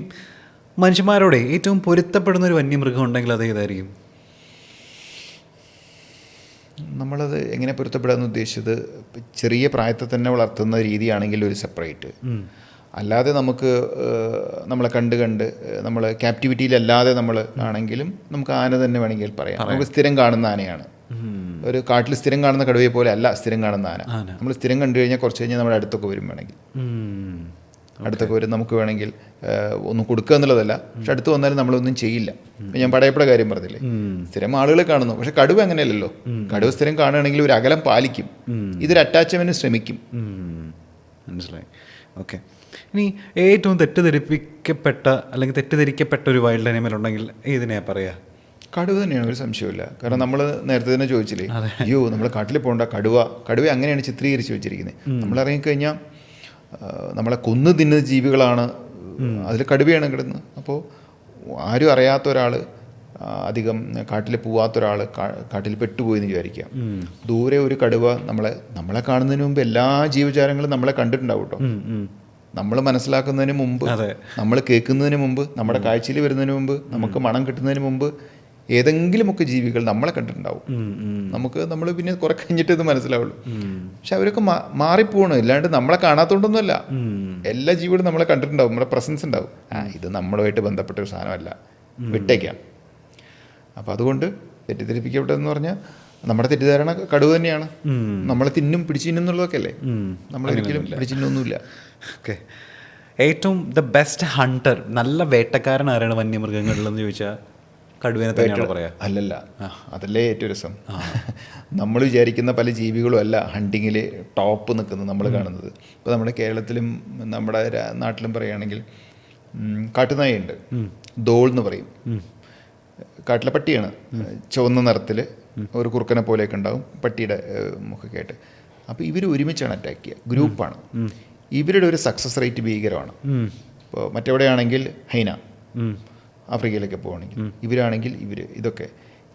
മനുഷ്യന്മാരോടെ ഏറ്റവും പൊരുത്തപ്പെടുന്ന ഒരു വന്യമൃഗം ഉണ്ടെങ്കിൽ അത് ഏതായിരിക്കും? നമ്മളത് എങ്ങനെ പൊരുത്തപ്പെടാമെന്ന് ഉദ്ദേശിച്ചത് ചെറിയ പ്രായത്തിൽ തന്നെ വളർത്തുന്ന രീതിയാണെങ്കിൽ ഒരു സെപ്പറേറ്റ്, അല്ലാതെ നമുക്ക് നമ്മളെ കണ്ട് നമ്മൾ ക്യാപ്റ്റിവിറ്റിയിലല്ലാതെ നമ്മൾ ആണെങ്കിലും നമുക്ക് ആന തന്നെ വേണമെങ്കിൽ പറയാം. നമുക്ക് സ്ഥിരം കാണുന്ന ആനയാണ്. ഒരു കാട്ടിൽ സ്ഥിരം കാണുന്ന കടുവയെ പോലെ അല്ല സ്ഥിരം കാണുന്ന ആന. നമ്മൾ സ്ഥിരം കണ്ടു കഴിഞ്ഞാൽ കുറച്ച് കഴിഞ്ഞാൽ നമ്മുടെ അടുത്തൊക്കെ വരും. വേണമെങ്കിൽ അടുത്തൊക്കെ വരും. നമുക്ക് വേണമെങ്കിൽ ഒന്നും കൊടുക്കുക എന്നുള്ളതല്ല, പക്ഷെ അടുത്ത് വന്നാലും നമ്മളൊന്നും ചെയ്യില്ല. ഞാൻ പടയപ്പയുടെ കാര്യം പറഞ്ഞില്ലേ, സ്ഥിരം ആളുകളെ കാണുന്നു. പക്ഷെ കടുവ അങ്ങനെയല്ലല്ലോ. കടുവ സ്ഥിരം കാണുകയാണെങ്കിൽ ഒരു അകലം പാലിക്കും. ഇതൊരു അറ്റാച്ച്മെൻറ്റ് ശ്രമിക്കും. മനസ്സിലായി. ഓക്കെ. ഇനി ഏറ്റവും തെറ്റിദ്ധരിക്കപ്പെട്ട ഒരു വൈൽഡ് അനിമൽ ഉണ്ടെങ്കിൽ ഇതിനെ പറയാ? കടുവ തന്നെയാണ്, ഒരു സംശയമില്ല. കാരണം നമ്മൾ നേരത്തെ തന്നെ ചോദിച്ചില്ലേ, അയ്യോ നമ്മൾ കാട്ടിൽ പോകണ്ട, കടുവ അങ്ങനെയാണ് ചിത്രീകരിച്ച് വെച്ചിരിക്കുന്നത്. നമ്മൾ ഇറങ്ങിക്കഴിഞ്ഞാൽ നമ്മളെ കൊന്നു തിന്നുന്ന ജീവികളാണ്, അതിൽ കടുവയാണ് കിടന്നത്. അപ്പോൾ ആരും അറിയാത്ത ഒരാൾ, അധികം കാട്ടിൽ പോവാത്തൊരാൾ കാട്ടിൽ പെട്ടുപോയെന്ന് വിചാരിക്കുക. ദൂരെ ഒരു കടുവ നമ്മളെ കാണുന്നതിന് മുമ്പ് എല്ലാ ജീവജാലങ്ങളും നമ്മളെ കണ്ടിട്ടുണ്ടാവും കേട്ടോ. നമ്മൾ മനസ്സിലാക്കുന്നതിന് മുമ്പ്, നമ്മൾ കേൾക്കുന്നതിന് മുമ്പ്, നമ്മുടെ കാഴ്ചയിൽ വരുന്നതിന് മുമ്പ്, നമുക്ക് മണം കിട്ടുന്നതിന് മുമ്പ് ഏതെങ്കിലുമൊക്കെ ജീവികൾ നമ്മളെ കണ്ടിട്ടുണ്ടാവും. നമ്മൾ പിന്നെ കുറെ കഴിഞ്ഞിട്ട് ഇത് മനസ്സിലാവുള്ളൂ. പക്ഷെ അവരൊക്കെ മാറിപ്പോകണം. ഇല്ലാണ്ട് നമ്മളെ കാണാത്തോണ്ടൊന്നുമല്ല, എല്ലാ ജീവികളും നമ്മളെ കണ്ടിട്ടുണ്ടാവും, നമ്മുടെ പ്രസൻസ് ഉണ്ടാവും. ഇത് നമ്മളുമായിട്ട് ബന്ധപ്പെട്ട ഒരു സാധനമല്ല, വിട്ടേക്കാം. അപ്പം അതുകൊണ്ട് തെറ്റിദ്ധരിപ്പിക്കപ്പെട്ടതെന്ന് പറഞ്ഞാൽ നമ്മുടെ തെറ്റിദ്ധാരണ കടുവ തന്നെയാണ്. നമ്മളെ പിടിച്ചു തിന്നുന്നുള്ളതൊക്കെ അല്ലേ, നമ്മളൊരിക്കലും പിടിച്ചിന്നൊന്നുമില്ല. ഓക്കെ. ഏറ്റവും ബെസ്റ്റ് ഹണ്ടർ, നല്ല വേട്ടക്കാരൻ ആരാണ് വന്യമൃഗങ്ങളിലെന്ന് ചോദിച്ചാൽ കടുവേനെ തന്നെയാണ് പറയാ? അല്ലല്ല, അതല്ലേ ഏറ്റവും രസം. നമ്മൾ വിചാരിക്കുന്ന പല ജീവികളും അല്ല ഹണ്ടിങ്ങിൽ ടോപ്പ് നിൽക്കുന്നത് നമ്മൾ കാണുന്നത്. ഇപ്പോൾ നമ്മുടെ കേരളത്തിലും നമ്മുടെ നാട്ടിലും പറയുകയാണെങ്കിൽ കാട്ടുനായുണ്ട്, ദോൾ എന്ന് പറയും. കാട്ടിലെ പട്ടിയാണ്, ചുവന്ന നിറത്തിൽ ഒരു കുറുക്കനെ പോലെയൊക്കെ ഉണ്ടാവും, പട്ടിയുടെ മുഖമൊക്കെ ആയിട്ട്. അപ്പോൾ ഇവർ ഒരുമിച്ചാണ് അറ്റാക്ക് ചെയ്യുക, ഗ്രൂപ്പാണ്. ഇവരുടെ ഒരു സക്സസ് റേറ്റ് ഭീകരമാണ്. ഇപ്പോൾ മറ്റെവിടെയാണെങ്കിൽ ഹൈന, ആഫ്രിക്കയിലൊക്കെ പോവുകയാണെങ്കിൽ ഇവരാണെങ്കിൽ ഇതൊക്കെ.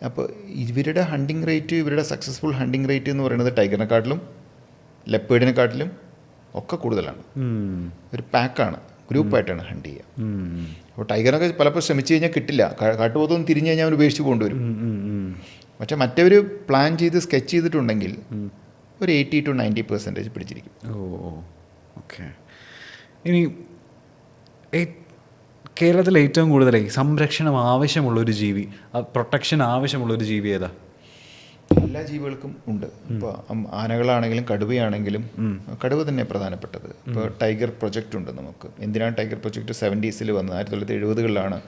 അപ്പോൾ ഇവരുടെ ഹണ്ടിങ് റേറ്റ്, ഇവരുടെ സക്സസ്ഫുൾ ഹണ്ടിങ് റേറ്റ് എന്ന് പറയുന്നത് ടൈഗറിനെക്കാട്ടിലും ലെപ്പേർഡിനെക്കാട്ടിലും ഒക്കെ കൂടുതലാണ്. ഒരു പാക്കാണ്, ഗ്രൂപ്പായിട്ടാണ് ഹണ്ട് ചെയ്യുക. അപ്പോൾ ടൈഗറൊക്കെ പലപ്പോൾ ശ്രമിച്ചു കഴിഞ്ഞാൽ കിട്ടില്ല, കാട്ടുപോത്തൊന്നും തിരിഞ്ഞു കഴിഞ്ഞാൽ അവർ ഉപേക്ഷിച്ച് കൊണ്ടുവരും. പക്ഷേ മറ്റവർ പ്ലാൻ ചെയ്ത് സ്കെച്ച് ചെയ്തിട്ടുണ്ടെങ്കിൽ ഒരു 80 to 90% പിടിച്ചിരിക്കും. ഓക്കെ. ഇനി കേരളത്തിൽ ഏറ്റവും കൂടുതലായി സംരക്ഷണം ആവശ്യമുള്ളൊരു ജീവി, പ്രൊട്ടക്ഷൻ ആവശ്യമുള്ളൊരു ജീവി ഏതാ? എല്ലാ ജീവികൾക്കും ഉണ്ട്. ഇപ്പോൾ ആനകളാണെങ്കിലും കടുവയാണെങ്കിലും, കടുവ തന്നെ പ്രധാനപ്പെട്ടത്. ഇപ്പോൾ ടൈഗർ പ്രൊജക്റ്റ് ഉണ്ട് നമുക്ക്. എന്തിനാണ് ടൈഗർ പ്രൊജക്റ്റ് 70s വന്നത്? 1970കളിലാണ്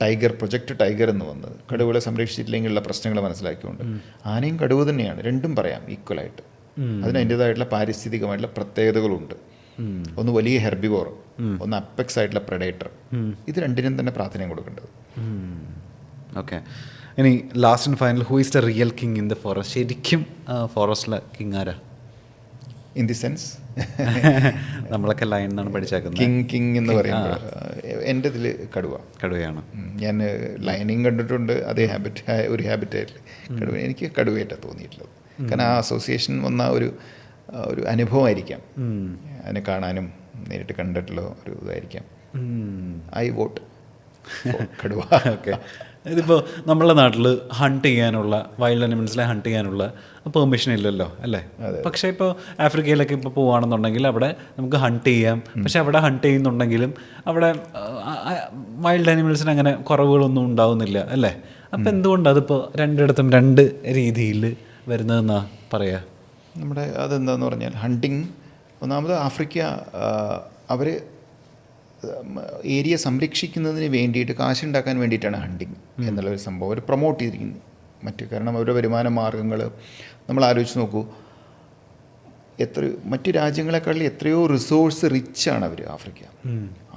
ടൈഗർ പ്രൊജക്റ്റ് ടൈഗർ എന്ന് വന്നത്. കടുവകളെ സംരക്ഷിച്ചിട്ടില്ലെങ്കിലുള്ള പ്രശ്നങ്ങൾ മനസ്സിലാക്കിക്കൊണ്ട്. ആനയും കടുവ തന്നെയാണ്, രണ്ടും പറയാം ഈക്വലായിട്ട്. അതിന് അതിൻ്റേതായിട്ടുള്ള പാരിസ്ഥിതികമായിട്ടുള്ള പ്രത്യേകതകളുണ്ട്. ഒന്ന് വലിയ ഹെർബിവോർ, ഒന്ന് അപ്പെക്സ് ആയിട്ടുള്ള പ്രെഡേറ്റർ. ഇത് രണ്ടിനും തന്നെ പ്രാധാന്യം കൊടുക്കേണ്ടത്. ഓക്കെ. ഇനി last and final, who is the real king in the forest? ശരിക്കും ഫോറസ്റ്റിലെ കിങ് ആരാ? ഇൻ ദി സെൻസ് നമ്മളൊക്കെ ലയൺ എന്നാണ് പഠിച്ചേക്കുന്നത്. കിങ് എന്ന് പറയുമ്പോൾ എൻ്റെ ഇതിൽ കടുവയാണ്. ഞാൻ ലയനിങ് കണ്ടിട്ടുണ്ട്, അതേ ഒരു ഹാബിറ്റായിട്ടിൽ കടുവ എനിക്ക് കടുവയായിട്ടാണ് തോന്നിയിട്ടുള്ളത്. കാരണം ആ അസോസിയേഷൻ വന്ന ഒരു അനുഭവമായിരിക്കാം, അതിനെ കാണാനും നേരിട്ട് കണ്ടിട്ടുള്ള ഒരു ഇതായിരിക്കാം. ഐ വോട്ട് കടുവ. ഓക്കെ. ഇതിപ്പോൾ നമ്മളെ നാട്ടിൽ ഹണ്ട് ചെയ്യാനുള്ള, വൈൽഡ് അനിമൽസിനെ ഹണ്ട് ചെയ്യാനുള്ള പെർമിഷൻ ഇല്ലല്ലോ അല്ലേ? പക്ഷേ ഇപ്പോൾ ആഫ്രിക്കയിലൊക്കെ ഇപ്പോൾ പോവുകയാണെന്നുണ്ടെങ്കിൽ അവിടെ നമുക്ക് ഹണ്ട് ചെയ്യാം. പക്ഷെ അവിടെ ഹണ്ട് ചെയ്യുന്നുണ്ടെങ്കിലും അവിടെ വൈൽഡ് അനിമൽസിന് അങ്ങനെ കുറവുകളൊന്നും ഉണ്ടാവുന്നില്ല അല്ലേ? അപ്പോൾ എന്തുകൊണ്ടാണ് അതിപ്പോൾ രണ്ടിടത്തും രണ്ട് രീതിയിൽ വരുന്നതെന്നാ പറയാ? നമ്മുടെ അതെന്താന്ന് പറഞ്ഞാൽ ഹണ്ടിങ്, ഒന്നാമത് ആഫ്രിക്ക അവർ ഏരിയ സംരക്ഷിക്കുന്നതിന് വേണ്ടിയിട്ട്, കാശുണ്ടാക്കാൻ വേണ്ടിയിട്ടാണ് ഹണ്ടിങ് എന്നുള്ളൊരു സംഭവം അവർ പ്രൊമോട്ട് ചെയ്തിരിക്കുന്നത്. കാരണം അവരുടെ വരുമാന മാർഗ്ഗങ്ങൾ നമ്മൾ ആലോചിച്ച് നോക്കൂ. മറ്റു രാജ്യങ്ങളെക്കാളും എത്രയോ റിസോഴ്സ് റിച്ചാണ് അവർ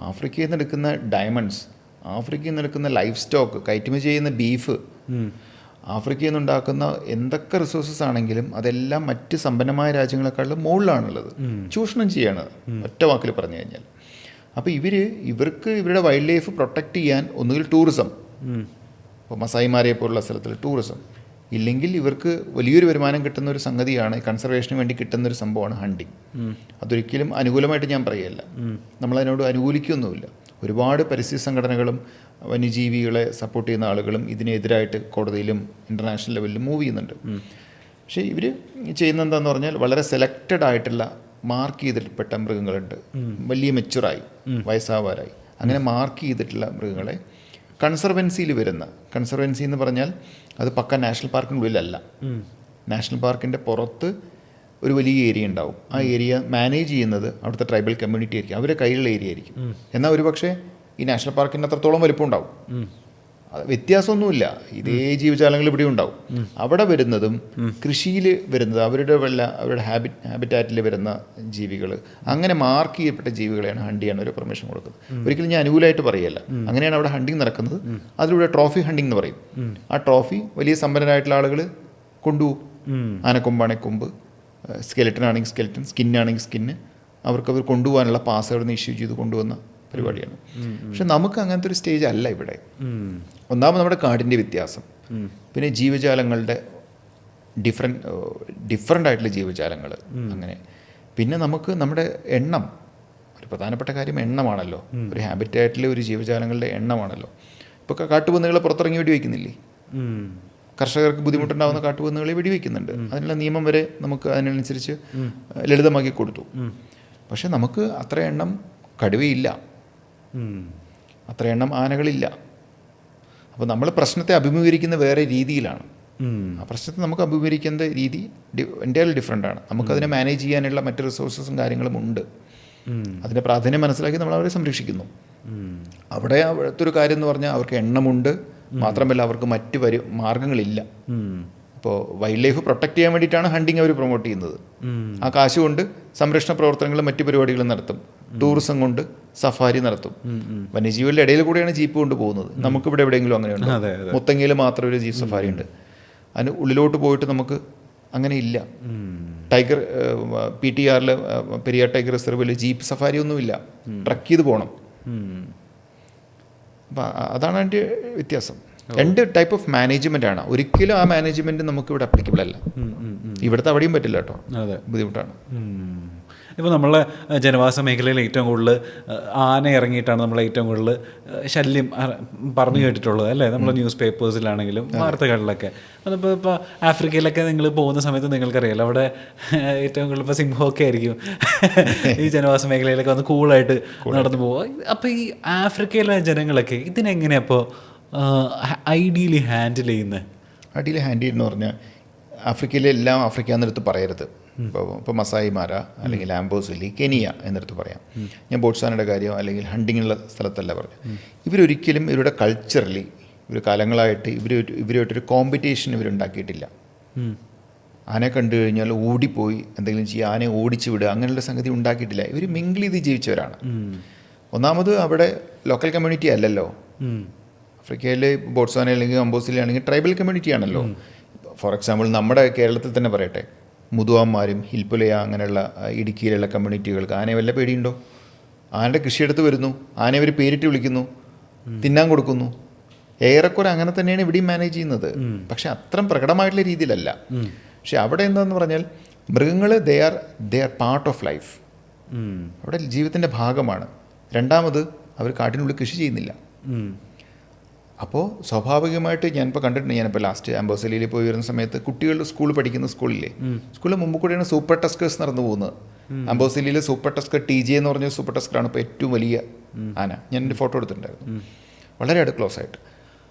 ആഫ്രിക്കയിൽ നിന്ന് എടുക്കുന്ന ഡയമണ്ട്സ്, ആഫ്രിക്കയിൽ നിന്ന് എടുക്കുന്ന ലൈഫ് സ്റ്റോക്ക്, കയറ്റുമതി ചെയ്യുന്ന ബീഫ്, ആഫ്രിക്കയിൽ നിന്നുണ്ടാക്കുന്ന എന്തൊക്കെ റിസോഴ്സസ് ആണെങ്കിലും അതെല്ലാം മറ്റ് സമ്പന്നമായ രാജ്യങ്ങളെക്കാളും മുകളിലാണുള്ളത്. ചൂഷണം ചെയ്യാണ്, ഒറ്റ വാക്കിൽ പറഞ്ഞു കഴിഞ്ഞാൽ. അപ്പോൾ ഇവർക്ക് ഇവരുടെ വൈൽഡ് ലൈഫ് പ്രൊട്ടക്റ്റ് ചെയ്യാൻ ഒന്നുകിൽ ടൂറിസം, ഇപ്പോൾ മസായിമാരെ പോലുള്ള സ്ഥലത്തിൽ ടൂറിസം, ഇല്ലെങ്കിൽ ഇവർക്ക് വലിയൊരു വരുമാനം കിട്ടുന്ന ഒരു സംഗതിയാണ്, കൺസർവേഷന് വേണ്ടി കിട്ടുന്നൊരു സംഭവമാണ് ഹണ്ടിങ്. അതൊരിക്കലും അനുകൂലമായിട്ട് ഞാൻ പറയുകയല്ല, നമ്മളതിനോട് അനുകൂലിക്കുകയൊന്നുമില്ല. ഒരുപാട് പരിസ്ഥിതി സംഘടനകളും വന്യജീവികളെ സപ്പോർട്ട് ചെയ്യുന്ന ആളുകളും ഇതിനെതിരായിട്ട് കോടതിയിലും ഇൻ്റർനാഷണൽ ലെവലിലും മൂവ് ചെയ്യുന്നുണ്ട്. പക്ഷേ ഇവർ ചെയ്യുന്ന എന്താണെന്ന് പറഞ്ഞാൽ വളരെ സെലക്റ്റഡ് ആയിട്ടുള്ള മാർക്ക് ചെയ്തിൽപ്പെട്ട മൃഗങ്ങളുണ്ട്, വലിയ മെച്ചുറായി വയസ്സാവാറായി, അങ്ങനെ മാർക്ക് ചെയ്തിട്ടുള്ള മൃഗങ്ങളെ കൺസർവൻസിയിൽ വരുന്ന, കൺസർവൻസി എന്ന് പറഞ്ഞാൽ അത് പക്ക നാഷണൽ പാർക്കിനുള്ളിലല്ല, നാഷണൽ പാർക്കിൻ്റെ പുറത്ത് ഒരു വലിയ ഏരിയ ഉണ്ടാവും. ആ ഏരിയ മാനേജ് ചെയ്യുന്നത് അവിടുത്തെ ട്രൈബൽ കമ്മ്യൂണിറ്റി ആയിരിക്കും, അവരുടെ കയ്യിലുള്ള ഏരിയ ആയിരിക്കും. എന്നാൽ ഒരു പക്ഷേ ഈ നാഷണൽ പാർക്കിന് അത്രത്തോളം വലിപ്പം ഉണ്ടാവും, അത് വ്യത്യാസമൊന്നുമില്ല. ഇതേ ജീവജാലങ്ങൾ ഇവിടെ ഉണ്ടാവും. അവിടെ വരുന്നതും കൃഷിയിൽ വരുന്നത് അവരുടെ ഹാബിറ്റാറ്റിൽ വരുന്ന ജീവികൾ, അങ്ങനെ മാർക്ക് ചെയ്യപ്പെട്ട ജീവികളെയാണ് ഹണ്ട് ചെയ്യാൻ ഒരു പെർമിഷൻ കൊടുക്കുന്നത്. ഒരിക്കലും ഞാൻ അനുകൂലമായിട്ട് പറയല്ല, അങ്ങനെയാണ് അവിടെ ഹണ്ടിങ് നടക്കുന്നത്. അതിലൂടെ ട്രോഫി ഹണ്ടിങ് എന്ന് പറയും. ആ ട്രോഫി വലിയ സമ്പന്നരായിട്ടുള്ള ആളുകൾ കൊണ്ടുപോകും. ആനക്കൊമ്പാണെങ്കിൽ കൊമ്പ്, സ്കെലറ്റൻ ആണെങ്കിൽ സ്കെലറ്റൻ, സ്കിന്നാണെങ്കിൽ സ്കിന്ന്, അവർ കൊണ്ടുപോകാനുള്ള പാസ് അവിടെ നിന്ന് ഇഷ്യൂ ചെയ്ത് കൊണ്ടുവന്ന പരിപാടിയാണ്. പക്ഷെ നമുക്ക് അങ്ങനത്തെ ഒരു സ്റ്റേജ് അല്ല ഇവിടെ. ഒന്നാമത് നമ്മുടെ കാടിൻ്റെ വ്യത്യാസം, പിന്നെ ജീവജാലങ്ങളുടെ ഡിഫറെൻ്റ് ആയിട്ടുള്ള ജീവജാലങ്ങൾ, അങ്ങനെ. പിന്നെ നമുക്ക് നമ്മുടെ എണ്ണം, ഒരു പ്രധാനപ്പെട്ട കാര്യം എണ്ണമാണല്ലോ. ഒരു ഹാബിറ്റാറ്റിലെ ഒരു ജീവജാലങ്ങളുടെ എണ്ണമാണല്ലോ. ഇപ്പോൾ കാട്ടുപന്നികളെ പുറത്തിറങ്ങി വെടിവെക്കുന്നില്ലേ? കർഷകർക്ക് ബുദ്ധിമുട്ടുണ്ടാകുന്ന കാട്ടുപന്നികളെ വെടിവെക്കുന്നുണ്ട്. അതിനുള്ള നിയമം വരെ നമുക്ക് അതിനനുസരിച്ച് ലളിതമാക്കി കൊടുത്തു. പക്ഷെ നമുക്ക് അത്ര എണ്ണം കടുവയില്ല, അത്ര എണ്ണം ആനകളില്ല. അപ്പോൾ നമ്മൾ പ്രശ്നത്തെ അഭിമുഖീകരിക്കുന്ന വേറെ രീതിയിലാണ്. ആ പ്രശ്നത്തെ നമുക്ക് അഭിമുഖീകരിക്കുന്ന രീതി എൻ്റയർലി ഡിഫറെൻ്റ് ആണ്. നമുക്കതിനെ മാനേജ് ചെയ്യാനുള്ള മറ്റ് റിസോഴ്സസും കാര്യങ്ങളും ഉണ്ട്. അതിൻ്റെ പ്രാധാന്യം മനസ്സിലാക്കി നമ്മൾ അവരെ സംരക്ഷിക്കുന്നു. അവിടുത്തെ ഒരു കാര്യം എന്ന് പറഞ്ഞാൽ അവർക്ക് എണ്ണമുണ്ട്, മാത്രമല്ല അവർക്ക് മറ്റ് മാർഗങ്ങളില്ല. ഇപ്പോൾ വൈൽഡ് ലൈഫ് പ്രൊട്ടക്റ്റ് ചെയ്യാൻ വേണ്ടിയിട്ടാണ് ഹണ്ടിങ് അവർ പ്രൊമോട്ട് ചെയ്യുന്നത്. ആ കാശ് കൊണ്ട് സംരക്ഷണ പ്രവർത്തനങ്ങളും മറ്റ് പരിപാടികളും നടത്തും. ടൂറിസം കൊണ്ട് സഫാരി നടത്തും. വന്യജീവികളുടെ ഇടയിൽ കൂടെയാണ് ജീപ്പ് കൊണ്ട് പോകുന്നത്. നമുക്കിവിടെ എവിടെയെങ്കിലും അങ്ങനെയുണ്ട്? മുത്തങ്ങയിൽ മാത്രം ഒരു ജീപ്പ് സഫാരി ഉണ്ട്. അതിന് ഉള്ളിലോട്ട് പോയിട്ട് നമുക്ക് അങ്ങനെ ഇല്ല. ടൈഗർ PTR പെരിയാർ ടൈഗർ റിസർവിൽ ജീപ്പ് സഫാരി ഒന്നുമില്ല, ട്രക്ക് ചെയ്ത് പോകണം. അപ്പം അതാണ് അതിൻ്റെ വ്യത്യാസം. രണ്ട് ടൈപ്പ് ഓഫ് മാനേജ്മെൻ്റ് ആണ്. ഒരിക്കലും ആ മാനേജ്മെൻറ്റ് നമുക്ക് ഇവിടെ അപ്ലിക്കബിൾ അല്ല. ഇവിടുത്തെ അവിടെയും പറ്റില്ല കേട്ടോ, ബുദ്ധിമുട്ടാണ്. ഇപ്പോൾ നമ്മളെ ജനവാസ മേഖലയിൽ ഏറ്റവും കൂടുതൽ ആന ഇറങ്ങിയിട്ടാണ് നമ്മൾ ഏറ്റവും കൂടുതൽ ശല്യം പറഞ്ഞു കേട്ടിട്ടുള്ളത് അല്ലേ, നമ്മൾ ന്യൂസ് പേപ്പേഴ്സിലാണെങ്കിലും വാർത്തകളിലൊക്കെ. അതിപ്പോൾ ഇപ്പോൾ ആഫ്രിക്കയിലൊക്കെ നിങ്ങൾ പോകുന്ന സമയത്ത് നിങ്ങൾക്കറിയാലോ, അവിടെ ഏറ്റവും കൂടുതൽ ഇപ്പോൾ സിംഹമൊക്കെ ആയിരിക്കും ഈ ജനവാസ മേഖലയിലൊക്കെ വന്ന് കൂളായിട്ട് നടന്നു പോകുക. അപ്പോൾ ഈ ആഫ്രിക്കയിലെ ജനങ്ങളൊക്കെ ഇതിനെങ്ങനെയാണ് അപ്പോൾ ഐഡിയലി ഹാൻഡിൽ ചെയ്യുന്നത്? ഐഡിയലി ഹാൻഡിൽ ചെയ്യുന്ന പറഞ്ഞാൽ ആഫ്രിക്കയിലെ എല്ലാം ആഫ്രിക്ക എന്നെടുത്ത് പറയരുത്. ഇപ്പോൾ മസായി മാര അല്ലെങ്കിൽ ആംബോസിലി, കെനിയ എന്നെടുത്ത് പറയാം. ഞാൻ ബോട്ട്സ്വാനയുടെ കാര്യം അല്ലെങ്കിൽ ഹണ്ടിങ്ങുള്ള സ്ഥലത്തല്ല പറഞ്ഞു. ഇവരൊരിക്കലും ഇവരുടെ കൾച്ചറലി ഇവർ കാലങ്ങളായിട്ട് ഇവരുമായിട്ടൊരു കോമ്പറ്റീഷൻ ഇവരുണ്ടാക്കിയിട്ടില്ല. ആനയെ കണ്ടു കഴിഞ്ഞാൽ ഓടിപ്പോയി എന്തെങ്കിലും ചെയ്യുക, ആനയെ ഓടിച്ചു വിടുക, അങ്ങനെയുള്ള സംഗതി ഉണ്ടാക്കിയിട്ടില്ല. ഇവർ മിങ്കിൾ ചെയ്ത് ജീവിച്ചവരാണ്. ഒന്നാമത് അവിടെ ലോക്കൽ കമ്മ്യൂണിറ്റി അല്ലല്ലോ. ആഫ്രിക്കയിൽ ബോട്ട്സ്വാന അല്ലെങ്കിൽ അംബോസിലി ആണെങ്കിൽ ട്രൈബൽ കമ്മ്യൂണിറ്റി ആണല്ലോ. ഫോർ എക്സാമ്പിൾ നമ്മുടെ കേരളത്തിൽ തന്നെ പറയട്ടെ, മുതുവാന്മാരും ഹിൽപ്പുലയ അങ്ങനെയുള്ള ഇടുക്കിയിലുള്ള കമ്മ്യൂണിറ്റികൾക്ക് ആനയെ വല്ല പേടിയുണ്ടോ? ആനയുടെ കൃഷിയെടുത്ത് വരുന്നു, ആനയെ അവർ പേരിട്ട് വിളിക്കുന്നു, തിന്നാൻ കൊടുക്കുന്നു. ഏറെക്കുറെ അങ്ങനെ തന്നെയാണ് ഇവിടെയും മാനേജ് ചെയ്യുന്നത്. പക്ഷെ അത്രയും പ്രകടമായിട്ടുള്ള രീതിയിലല്ല. പക്ഷെ അവിടെ എന്താണെന്ന് പറഞ്ഞാൽ മൃഗങ്ങൾ they are part of life. അവിടെ ജീവിതത്തിൻ്റെ ഭാഗമാണ്. രണ്ടാമത് അവർ കാട്ടിനുള്ളിൽ കൃഷി ചെയ്യുന്നില്ല. അപ്പോൾ സ്വാഭാവികമായിട്ട് ഞാനിപ്പോൾ കണ്ടിട്ടുണ്ട്, ഞാനിപ്പോൾ ലാസ്റ്റ് ആംബോസിലിയിൽ പോയി വരുന്ന സമയത്ത് കുട്ടികളുടെ പഠിക്കുന്ന സ്കൂളിൽ മുമ്പ് കൂടെയാണ് സൂപ്പർ ടസ്കേഴ്സ് നടന്നു പോകുന്നത്. ആംബോസിലിയിൽ സൂപ്പർ ടസ്കർ TJ എന്ന് പറഞ്ഞ സൂപ്പർ ടസ്കറാണ് ഇപ്പോൾ ഏറ്റവും വലിയ ആന. ഞാൻ എൻ്റെ ഫോട്ടോ എടുത്തിട്ടുണ്ടായിരുന്നു, വളരെ ക്ലോസ് ആയിട്ട്.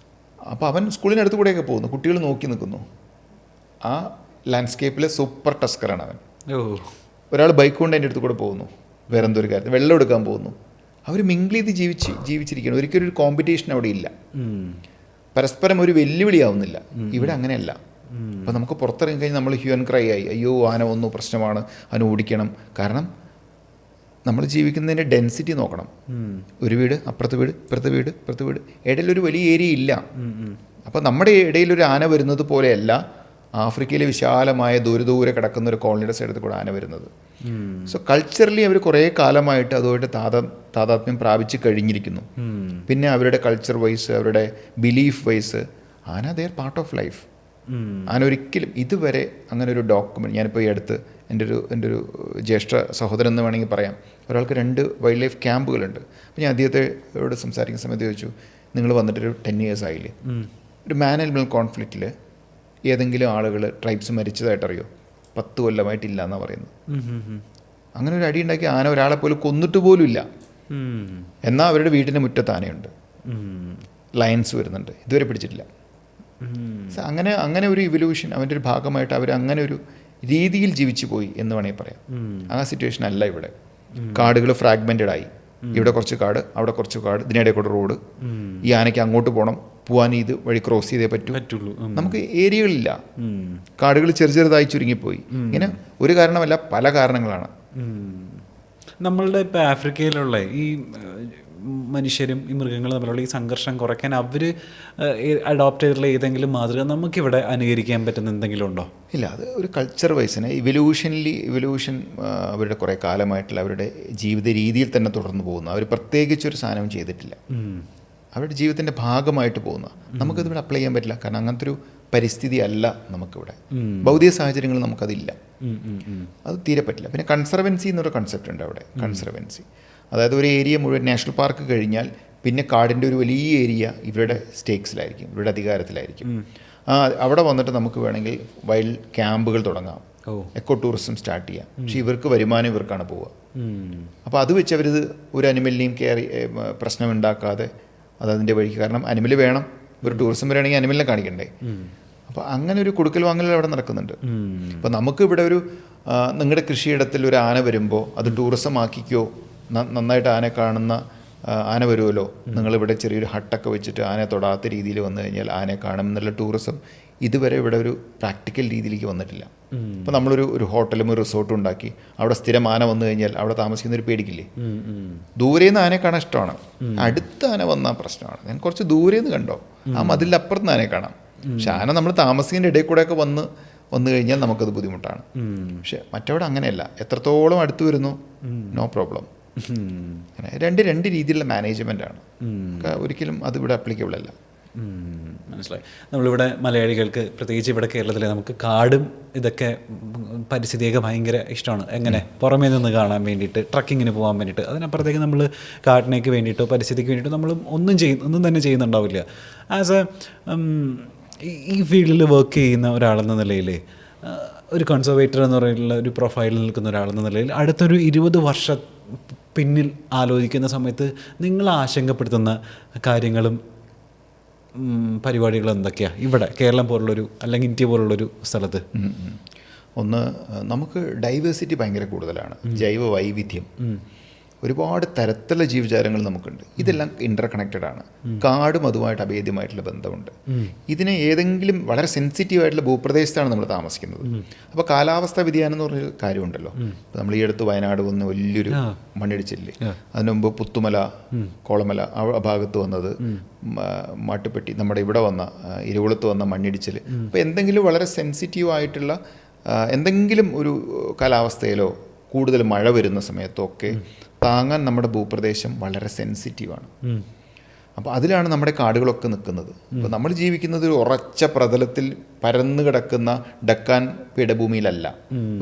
അപ്പോൾ അവൻ സ്കൂളിനടുത്ത് കൂടെയൊക്കെ പോകുന്നു, കുട്ടികൾ നോക്കി നിൽക്കുന്നു. ആ ലാൻഡ്സ്കേപ്പിലെ സൂപ്പർ ടസ്കറാണ് അവൻ. ഒരാൾ ബൈക്ക് കൊണ്ട് എൻ്റെ അടുത്ത് കൂടെ പോകുന്നു, വേറെ എന്തൊരു കാര്യത്തിൽ വെള്ളം എടുക്കാൻ പോകുന്നു. അവർ മിങ്കിൾ ചെയ്ത് ജീവിച്ചിരിക്കുകയാണ്. ഒരിക്കലും ഒരു കോമ്പറ്റീഷൻ അവിടെ ഇല്ല, പരസ്പരം ഒരു വെല്ലുവിളിയാവുന്നില്ല. ഇവിടെ അങ്ങനെയല്ല. അപ്പോൾ നമുക്ക് പുറത്തിറങ്ങി കഴിഞ്ഞാൽ നമ്മൾ ഹ്യൂ ആൻഡ് ക്രൈ ആയി, അയ്യോ ആന വന്നു, പ്രശ്നമാണ്, അവൻ ഓടിക്കണം. കാരണം നമ്മൾ ജീവിക്കുന്നതിൻ്റെ ഡെൻസിറ്റി നോക്കണം. ഒരു വീട്, അപ്പുറത്തെ വീട്, ഇപ്പുറത്തെ വീട്, ഇപ്പുറത്തെ വീട്, ഇടയിലൊരു വലിയ ഏരിയ ഇല്ല. അപ്പോൾ നമ്മുടെ ഇടയിലൊരു ആന വരുന്നത് പോലെയല്ല ആഫ്രിക്കയിലെ വിശാലമായ ദൂരെ കിടക്കുന്ന ഒരു കോളനിയുടെ സൈഡിൽ കൂടെ ആന വരുന്നത്. സോ കൾച്ചറലി അവർ കുറേ കാലമായിട്ട് അതുമായിട്ട് താതാത്മ്യം പ്രാപിച്ച് കഴിഞ്ഞിരിക്കുന്നു. പിന്നെ അവരുടെ കൾച്ചർ വൈസ്, അവരുടെ ബിലീഫ് വൈസ് ആന they are part of life. ആന ഒരിക്കലും ഇതുവരെ അങ്ങനെ ഒരു ഡോക്യുമെൻ്റ്, ഞാനിപ്പോൾ ഈ അടുത്ത് എൻ്റെ ഒരു ജ്യേഷ്ഠ സഹോദരൻ എന്ന് വേണമെങ്കിൽ പറയാം, ഒരാൾക്ക് 2 വൈൽഡ് ലൈഫ് ക്യാമ്പുകളുണ്ട്. അപ്പോൾ ഞാൻ അദ്ദേഹത്തോട് സംസാരിക്കുന്ന സമയത്ത് ചോദിച്ചു, നിങ്ങൾ വന്നിട്ടൊരു 10 years ആയില്ലേ, ഒരു മാൻ ആനിമൽ കോൺഫ്ലിക്റ്റിൽ ഏതെങ്കിലും ആളുകൾ ട്രൈബ്സ് മരിച്ചതായിട്ടറിയോ? 10 കൊല്ലമായിട്ടില്ല എന്നാണ് പറയുന്നത്. അങ്ങനെ ഒരു അടി ഉണ്ടാക്കി ആന ഒരാളെ പോലും കൊന്നിട്ട് പോലും ഇല്ല. എന്നാൽ അവരുടെ വീട്ടിൻ്റെ മുറ്റത്ത് ആനയുണ്ട്, ലയൺസ് വരുന്നുണ്ട്, ഇതുവരെ പിടിച്ചിട്ടില്ല. അങ്ങനെ ഒരു ഇവല്യൂഷൻ അവൻ്റെ ഒരു ഭാഗമായിട്ട് അവർ അങ്ങനെ ഒരു രീതിയിൽ ജീവിച്ചു പോയി എന്ന് വേണമെങ്കിൽ പറയാം. ആ സിറ്റുവേഷൻ അല്ല ഇവിടെ. കാടുകൾ ഫ്രാഗ്മെൻറ്റഡ് ആയി, ഇവിടെ കുറച്ച് കാട്, അവിടെ കുറച്ച് കാട്, ഇതിനിടയിൽ കൂടെ റോഡ്. ഈ ആനയ്ക്ക് അങ്ങോട്ട് പോകാൻ ഇത് വഴി ക്രോസ് ചെയ്തേ പറ്റുള്ളൂ. നമുക്ക് ഏരിയകളില്ല, കാടുകൾ ചെറുതായി ചുരുങ്ങിപ്പോയി. ഇങ്ങനെ ഒരു കാരണമല്ല, പല കാരണങ്ങളാണ്. നമ്മളുടെ ഇപ്പോൾ ആഫ്രിക്കയിലുള്ള ഈ മനുഷ്യരും ഈ മൃഗങ്ങളും തമ്മിലുള്ള ഈ സംഘർഷം കുറയ്ക്കാൻ അവർ അഡോപ്റ്റ് ചെയ്തിട്ടുള്ള ഏതെങ്കിലും മാതൃക നമുക്കിവിടെ അനുകരിക്കാൻ പറ്റുന്ന എന്തെങ്കിലും ഉണ്ടോ? ഇല്ല, അത് ഒരു കൾച്ചർ വൈസിന് ഇവല്യൂഷൻ അവരുടെ കുറേ കാലമായിട്ടുള്ള അവരുടെ ജീവിത രീതിയിൽ തന്നെ തുടർന്ന് പോകുന്നു. അവർ പ്രത്യേകിച്ചൊരു സാധനം ചെയ്തിട്ടില്ല, അവരുടെ ജീവിതത്തിൻ്റെ ഭാഗമായിട്ട് പോകുന്ന. നമുക്കതിവിടെ അപ്ലൈ ചെയ്യാൻ പറ്റില്ല, കാരണം അങ്ങനത്തെ ഒരു പരിസ്ഥിതി അല്ല നമുക്കിവിടെ. ഭൗതിക സാഹചര്യങ്ങൾ നമുക്കതില്ല, അത് തീരെ പറ്റില്ല. പിന്നെ കൺസർവൻസി എന്നൊരു കൺസെപ്റ്റ് ഉണ്ട് അവിടെ. കൺസർവൻസി അതായത് ഒരു ഏരിയ മുഴുവൻ, നാഷണൽ പാർക്ക് കഴിഞ്ഞാൽ പിന്നെ കാടിൻ്റെ ഒരു വലിയ ഏരിയ ഇവരുടെ സ്റ്റേക്സിലായിരിക്കും, ഇവരുടെ അധികാരത്തിലായിരിക്കും. അവിടെ വന്നിട്ട് നമുക്ക് വേണമെങ്കിൽ വൈൽഡ് ക്യാമ്പുകൾ തുടങ്ങാം, എക്കോ ടൂറിസം സ്റ്റാർട്ട് ചെയ്യാം. പക്ഷേ ഇവർക്ക് വരുമാനം ഇവർക്കാണ് പോവുക. അപ്പോൾ അത് വെച്ച് അവരിത് ഒരു അനിമലിനെയും പ്രശ്നം ഉണ്ടാക്കാതെ അതതിൻ്റെ വഴിക്ക്, കാരണം അനിമൽ വേണം, ഒരു ടൂറിസം വരികയാണെങ്കിൽ അനിമലിനെ കാണിക്കണ്ടേ. അപ്പോൾ അങ്ങനെ ഒരു കൊടുക്കൽ വാങ്ങൽ അവിടെ നടക്കുന്നുണ്ട്. അപ്പോൾ നമുക്ക് ഇവിടെ ഒരു നിങ്ങളുടെ കൃഷിയിടത്തിൽ ഒരു ആന വരുമ്പോൾ അത് ടൂറിസം ആക്കിക്കോ, നന്നായിട്ട് ആന കാണുന്ന ആന വരുമല്ലോ, നിങ്ങളിവിടെ ചെറിയൊരു ഹട്ടൊക്കെ വെച്ചിട്ട് ആനയെ തൊടാത്ത രീതിയിൽ വന്നു കഴിഞ്ഞാൽ ആനയെ കാണും എന്നുള്ള ടൂറിസം ഇതുവരെ ഇവിടെ ഒരു പ്രാക്ടിക്കൽ രീതിയിലേക്ക് വന്നിട്ടില്ല. ഇപ്പോൾ നമ്മളൊരു ഹോട്ടലും ഒരു റിസോർട്ടും ഉണ്ടാക്കി അവിടെ സ്ഥിരം ആന വന്നു കഴിഞ്ഞാൽ അവിടെ താമസിക്കുന്നവർ പേടിക്കില്ലേ? ദൂരെ നിന്ന് ആനയെ കാണാൻ ഇഷ്ടമാണ്, അടുത്ത ആന വന്നാൽ പ്രശ്നമാണ്. ഞാൻ കുറച്ച് ദൂരെ നിന്ന് കണ്ടോ, ആ മതിലപ്പുറത്ത് ആനയെ കാണാം. പക്ഷെ ആന നമ്മൾ താമസിക്കുന്ന ഇടയിൽ കൂടെയൊക്കെ വന്നു കഴിഞ്ഞാൽ നമുക്കത് ബുദ്ധിമുട്ടാണ്. പക്ഷെ മറ്റവിടെ അങ്ങനെയല്ല, എത്രത്തോളം അടുത്ത് വരുന്നു നോ പ്രോബ്ലം. അങ്ങനെ രണ്ട് രീതിയിലുള്ള മാനേജ്മെൻറ്റാണ്. ഒരിക്കലും അതിവിടെ അപ്ലിക്കബിൾ അല്ല. മനസ്സിലായി. നമ്മളിവിടെ മലയാളികൾക്ക് പ്രത്യേകിച്ച് ഇവിടെ കേരളത്തിലെ നമുക്ക് കാടും ഇതൊക്കെ പരിസ്ഥിതിയൊക്കെ ഭയങ്കര ഇഷ്ടമാണ്. എങ്ങനെ പുറമേ നിന്ന് കാണാൻ വേണ്ടിയിട്ട്, ട്രക്കിങ്ങിന് പോകാൻ വേണ്ടിയിട്ട്. അതിനപ്പുറത്തേക്ക് നമ്മൾ കാടിനേക്ക് വേണ്ടിയിട്ടോ പരിസ്ഥിതിക്ക് വേണ്ടിയിട്ടോ നമ്മൾ ഒന്നും തന്നെ ചെയ്യുന്നുണ്ടാവില്ല. ആസ് എ ഈ ഫീൽഡിൽ വർക്ക് ചെയ്യുന്ന ഒരാളെന്ന നിലയിൽ, ഒരു കൺസർവേറ്റർ എന്ന് പറയുന്ന ഒരു പ്രൊഫൈലിൽ നിൽക്കുന്ന ഒരാളെന്ന നിലയിൽ അടുത്തൊരു 20 വർഷം പിന്നിൽ ആലോചിക്കുന്ന സമയത്ത് നിങ്ങൾ ആശങ്കപ്പെടുത്തുന്ന കാര്യങ്ങളും പരിപാടികൾ എന്തൊക്കെയാണ് ഇവിടെ കേരളം പോലുള്ളൊരു അല്ലെങ്കിൽ ഇന്ത്യ പോലുള്ളൊരു സ്ഥലത്ത്? ഒന്ന്, നമുക്ക് ഡൈവേഴ്സിറ്റി ഭയങ്കര കൂടുതലാണ്. ജൈവ വൈവിധ്യം, ഒരുപാട് തരത്തിലുള്ള ജീവജാലങ്ങൾ നമുക്കുണ്ട്. ഇതെല്ലാം ഇൻ്റർ കണക്റ്റഡ് ആണ്. കാടും അതുമായിട്ട് അഭേദ്യമായിട്ടുള്ള ബന്ധമുണ്ട്. ഇതിനെ ഏതെങ്കിലും വളരെ സെൻസിറ്റീവ് ആയിട്ടുള്ള ഭൂപ്രദേശത്താണ് നമ്മൾ താമസിക്കുന്നത്. അപ്പോൾ കാലാവസ്ഥാ വ്യതിയാനം എന്ന് പറഞ്ഞൊരു കാര്യമുണ്ടല്ലോ. ഇപ്പോൾ നമ്മൾ ഈ അടുത്ത് വയനാട് വന്ന് വലിയൊരു മണ്ണിടിച്ചില്ലേ, അതിനു മുമ്പ് പുത്തുമല, കോളമല ആ ഭാഗത്ത് വന്നത്, മാട്ടുപ്പെട്ടി നമ്മുടെ ഇവിടെ വന്ന ഇരുകുളത്ത് വന്ന മണ്ണിടിച്ചിൽ. അപ്പോൾ എന്തെങ്കിലും വളരെ സെൻസിറ്റീവ് ആയിട്ടുള്ള എന്തെങ്കിലും ഒരു കാലാവസ്ഥയിലോ കൂടുതൽ മഴ വരുന്ന സമയത്തൊക്കെ താങ്ങാൻ നമ്മുടെ ഭൂപ്രദേശം വളരെ സെൻസിറ്റീവാണ്. അപ്പോൾ അതിലാണ് നമ്മുടെ കാടുകളൊക്കെ നിൽക്കുന്നത്. അപ്പോൾ നമ്മൾ ജീവിക്കുന്നത് ഒരു ഉറച്ച പ്രതലത്തിൽ പരന്നു കിടക്കുന്ന ഡക്കാൻ പീഠഭൂമിയിലല്ല.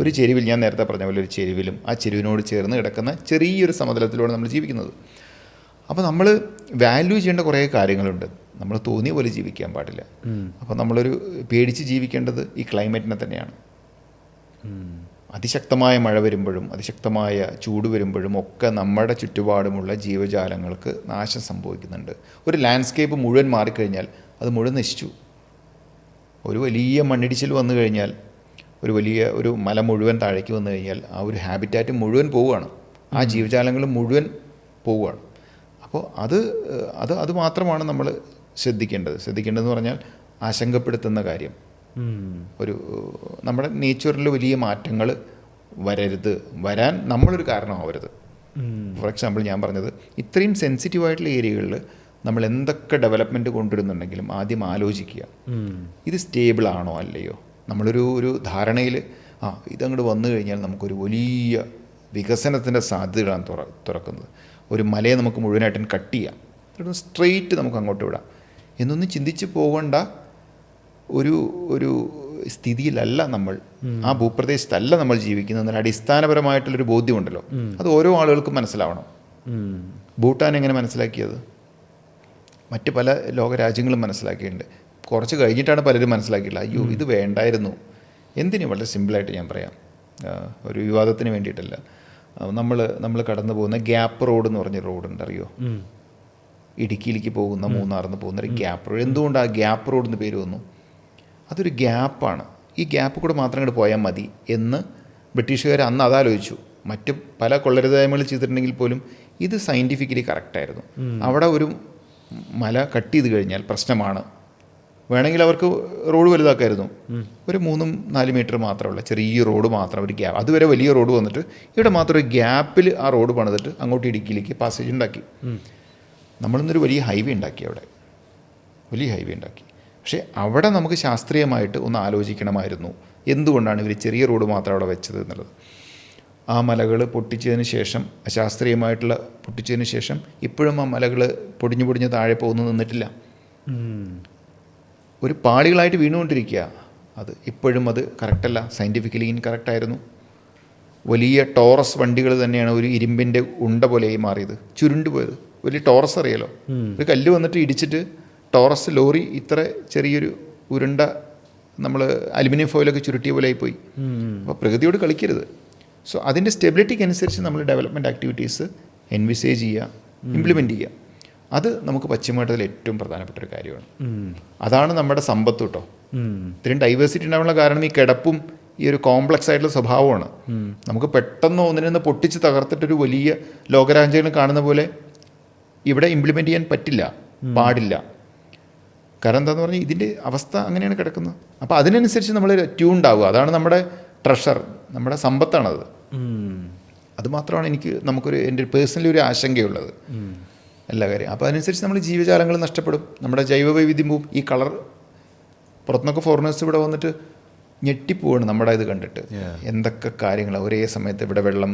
ഒരു ചെരുവിൽ, ഞാൻ നേരത്തെ പറഞ്ഞ പോലെ ഒരു ചെരുവിലും ആ ചെരുവിനോട് ചേർന്ന് കിടക്കുന്ന ചെറിയൊരു സമതലത്തിലൂടെ നമ്മൾ ജീവിക്കുന്നത്. അപ്പോൾ നമ്മൾ വാല്യൂ ചെയ്യേണ്ട കുറേ കാര്യങ്ങളുണ്ട്. നമ്മൾ തോന്നിയ പോലെ ജീവിക്കാൻ പാടില്ല. അപ്പോൾ നമ്മളൊരു പേടിച്ച് ജീവിക്കേണ്ടത് ഈ ക്ലൈമറ്റിനെ തന്നെയാണ്. അതിശക്തമായ മഴ വരുമ്പോഴും അതിശക്തമായ ചൂട് വരുമ്പോഴും ഒക്കെ നമ്മുടെ ചുറ്റുപാടുമുള്ള ജീവജാലങ്ങൾക്ക് നാശം സംഭവിക്കുന്നുണ്ട്. ഒരു ലാൻഡ്സ്കേപ്പ് മുഴുവൻ മാറിക്കഴിഞ്ഞാൽ അത് മുഴുവൻ നശിച്ചു. ഒരു വലിയ മണ്ണിടിച്ചിൽ വന്നു കഴിഞ്ഞാൽ, ഒരു മല മുഴുവൻ താഴേക്ക് വന്നു കഴിഞ്ഞാൽ ആ ഒരു ഹാബിറ്റാറ്റ് മുഴുവൻ പോവുകയാണ്. ആ ജീവജാലങ്ങൾ മുഴുവൻ പോവുകയാണ്. അപ്പോൾ അത് മാത്രമാണ് നമ്മൾ ശ്രദ്ധിക്കേണ്ടതെന്ന് പറഞ്ഞാൽ ആശങ്കപ്പെടുത്തുന്ന കാര്യം. നമ്മുടെ നേച്ചറിൽ വലിയ മാറ്റങ്ങൾ വരാൻ നമ്മളൊരു കാരണമാവരുത്. ഫോർ എക്സാമ്പിൾ ഞാൻ പറഞ്ഞത്, ഇത്രയും സെൻസിറ്റീവായിട്ടുള്ള ഏരിയകളിൽ നമ്മൾ എന്തൊക്കെ ഡെവലപ്മെൻറ്റ് കൊണ്ടുവരുന്നുണ്ടെങ്കിലും ആദ്യം ആലോചിക്കുക, ഇത് സ്റ്റേബിൾ ആണോ അല്ലയോ. നമ്മളൊരു ധാരണയിൽ ഇതങ്ങോട്ട് വന്നു കഴിഞ്ഞാൽ നമുക്കൊരു വലിയ വികസനത്തിൻ്റെ സാധ്യതകളാണ് തുറക്കുന്നത്. ഒരു മലയെ നമുക്ക് മുഴുവനായിട്ടും കട്ട് ചെയ്യാം, സ്ട്രെയിറ്റ് നമുക്ക് അങ്ങോട്ട് വിടാം എന്നൊന്നും ചിന്തിച്ച് പോകേണ്ട ഒരു സ്ഥിതിയിലല്ല നമ്മൾ, ആ ഭൂപ്രദേശത്തല്ല നമ്മൾ ജീവിക്കുന്നത്. അടിസ്ഥാനപരമായിട്ടുള്ളൊരു ബോധ്യമുണ്ടല്ലോ, അത് ഓരോ ആളുകൾക്കും മനസ്സിലാവണം. ഭൂട്ടാൻ എങ്ങനെ മനസ്സിലാക്കിയത്? മറ്റ് പല ലോകരാജ്യങ്ങളും മനസ്സിലാക്കിയിട്ടുണ്ട്. കുറച്ച് കഴിഞ്ഞിട്ടാണ് പലരും മനസ്സിലാക്കിയില്ല, അയ്യോ ഇത് വേണ്ടായിരുന്നു. എന്തിനു? വളരെ സിമ്പിളായിട്ട് ഞാൻ പറയാം, ഒരു വിവാദത്തിന് വേണ്ടിയിട്ടല്ല. നമ്മൾ കടന്നു പോകുന്ന ഗ്യാപ്പ് റോഡ് എന്ന് പറഞ്ഞ റോഡുണ്ട്, അറിയോ? ഇടുക്കിയിലേക്ക് പോകുന്ന, മൂന്നാറിന്ന് പോകുന്ന ഒരു ഗ്യാപ്പ് റോഡ്. എന്തുകൊണ്ട് ആ ഗ്യാപ്പ് റോഡ് എന്ന് പേര് വന്നു? അതൊരു ഗ്യാപ്പാണ്. ഈ ഗ്യാപ്പ് കൂടെ മാത്രം ഇങ്ങോട്ട് പോയാൽ മതി എന്ന് ബ്രിട്ടീഷുകാർ അന്ന് അതാലോചിച്ചു. മറ്റ് പല കൊള്ളരുതായ്മകൾ ചെയ്തിട്ടുണ്ടെങ്കിൽ പോലും ഇത് സയൻറ്റിഫിക്കലി കറക്റ്റായിരുന്നു. അവിടെ ഒരു മല കട്ട് ചെയ്ത് കഴിഞ്ഞാൽ പ്രശ്നമാണ്. വേണമെങ്കിൽ അവർക്ക് റോഡ് വലുതാക്കായിരുന്നു. ഒരു 3-4 മീറ്റർ മാത്രമുള്ള ചെറിയ റോഡ് മാത്രം, ഒരു ഗ്യാപ്പ്. അതുവരെ വലിയ റോഡ് വന്നിട്ട് ഇവിടെ മാത്രം ഒരു ഗ്യാപ്പിൽ ആ റോഡ് പണിതിട്ട് അങ്ങോട്ട് ഇടുക്കിയിലേക്ക് പാസേജ് ഉണ്ടാക്കി. നമ്മളിന്നൊരു വലിയ ഹൈവേ ഉണ്ടാക്കി, അവിടെ വലിയ ഹൈവേ ഉണ്ടാക്കി. പക്ഷേ അവിടെ നമുക്ക് ശാസ്ത്രീയമായിട്ട് ഒന്ന് ആലോചിക്കണമായിരുന്നു, എന്തുകൊണ്ടാണ് ഇവർ ചെറിയ റോഡ് മാത്രം അവിടെ വെച്ചത് എന്നുള്ളത്. ആ മലകൾ പൊട്ടിച്ചതിന് ശേഷം, അശാസ്ത്രീയമായിട്ടുള്ള പൊട്ടിച്ചതിന് ശേഷം ഇപ്പോഴും ആ മലകൾ പൊടിഞ്ഞു താഴെ പോകുന്നു നിന്നിട്ടില്ല. ഒരു പാളികളായിട്ട് വീണുകൊണ്ടിരിക്കുക. അത് ഇപ്പോഴും അത് കറക്റ്റല്ല, സയൻറ്റിഫിക്കലി ഇൻകറക്റ്റായിരുന്നു. വലിയ ടോറസ് വണ്ടികൾ തന്നെയാണ് ഒരു ഇരുമ്പിൻ്റെ ഉണ്ട പോലെയായി മാറിയത്, ചുരുണ്ടുപോയത്. വലിയ ടോറസ് അറിയാലോ, ഒരു കല്ല് വന്നിട്ട് ഇടിച്ചിട്ട് ടോറസ് ലോറി ഇത്ര ചെറിയൊരു ഉരുണ്ട, നമ്മൾ അലുമിനിയം ഫോയിലൊക്കെ ചുരുട്ടിയ പോലെ ആയിപ്പോയി. അപ്പോൾ പ്രകൃതിയോട് കളിക്കരുത്. സോ അതിൻ്റെ സ്റ്റെബിലിറ്റിക്ക് അനുസരിച്ച് നമ്മൾ ഡെവലപ്മെൻറ്റ് ആക്ടിവിറ്റീസ് എൻവിസേജ് ചെയ്യുക, ഇംപ്ലിമെൻറ്റ് ചെയ്യുക. അത് നമുക്ക് പശ്ചിമഘട്ടത്തിൽ ഏറ്റവും പ്രധാനപ്പെട്ട ഒരു കാര്യമാണ്. അതാണ് നമ്മുടെ സമ്പത്ത് കേട്ടോ. ഇത്രയും ഡൈവേഴ്സിറ്റി ഉണ്ടാവാനുള്ള കാരണം ഈ കിടപ്പും ഈ ഒരു കോംപ്ലക്സ് ആയിട്ടുള്ള സ്വഭാവമാണ്. നമുക്ക് പെട്ടെന്ന് ഒന്നിനെ പൊട്ടിച്ച് തകർത്തിട്ടൊരു വലിയ ലോകരാജ്യങ്ങൾ കാണുന്ന പോലെ ഇവിടെ ഇംപ്ലിമെൻറ്റ് ചെയ്യാൻ പാടില്ല. കാരണം എന്താണെന്ന് പറഞ്ഞാൽ ഇതിൻ്റെ അവസ്ഥ അങ്ങനെയാണ് കിടക്കുന്നത്. അപ്പോൾ അതിനനുസരിച്ച് നമ്മൾ ട്യൂൺഡ് ആവുക. അതാണ് നമ്മുടെ ട്രഷർ, നമ്മുടെ സമ്പത്താണത്. അത് മാത്രമാണ് എൻ്റെ പേഴ്സണലി ഒരു ആശങ്കയുള്ളത്, എല്ലാ കാര്യം. അപ്പോൾ അതനുസരിച്ച് നമ്മൾ ജീവജാലങ്ങൾ നഷ്ടപ്പെടും, നമ്മുടെ ജൈവ വൈവിധ്യം പോവും. ഈ കളർ, പുറത്തുനിന്നൊക്കെ ഫോറിനേഴ്സ് ഇവിടെ വന്നിട്ട് ഞെട്ടിപ്പോവാണ് നമ്മുടെ ഇത് കണ്ടിട്ട്. എന്തൊക്കെ കാര്യങ്ങൾ ഒരേ സമയത്ത് ഇവിടെ വെള്ളം,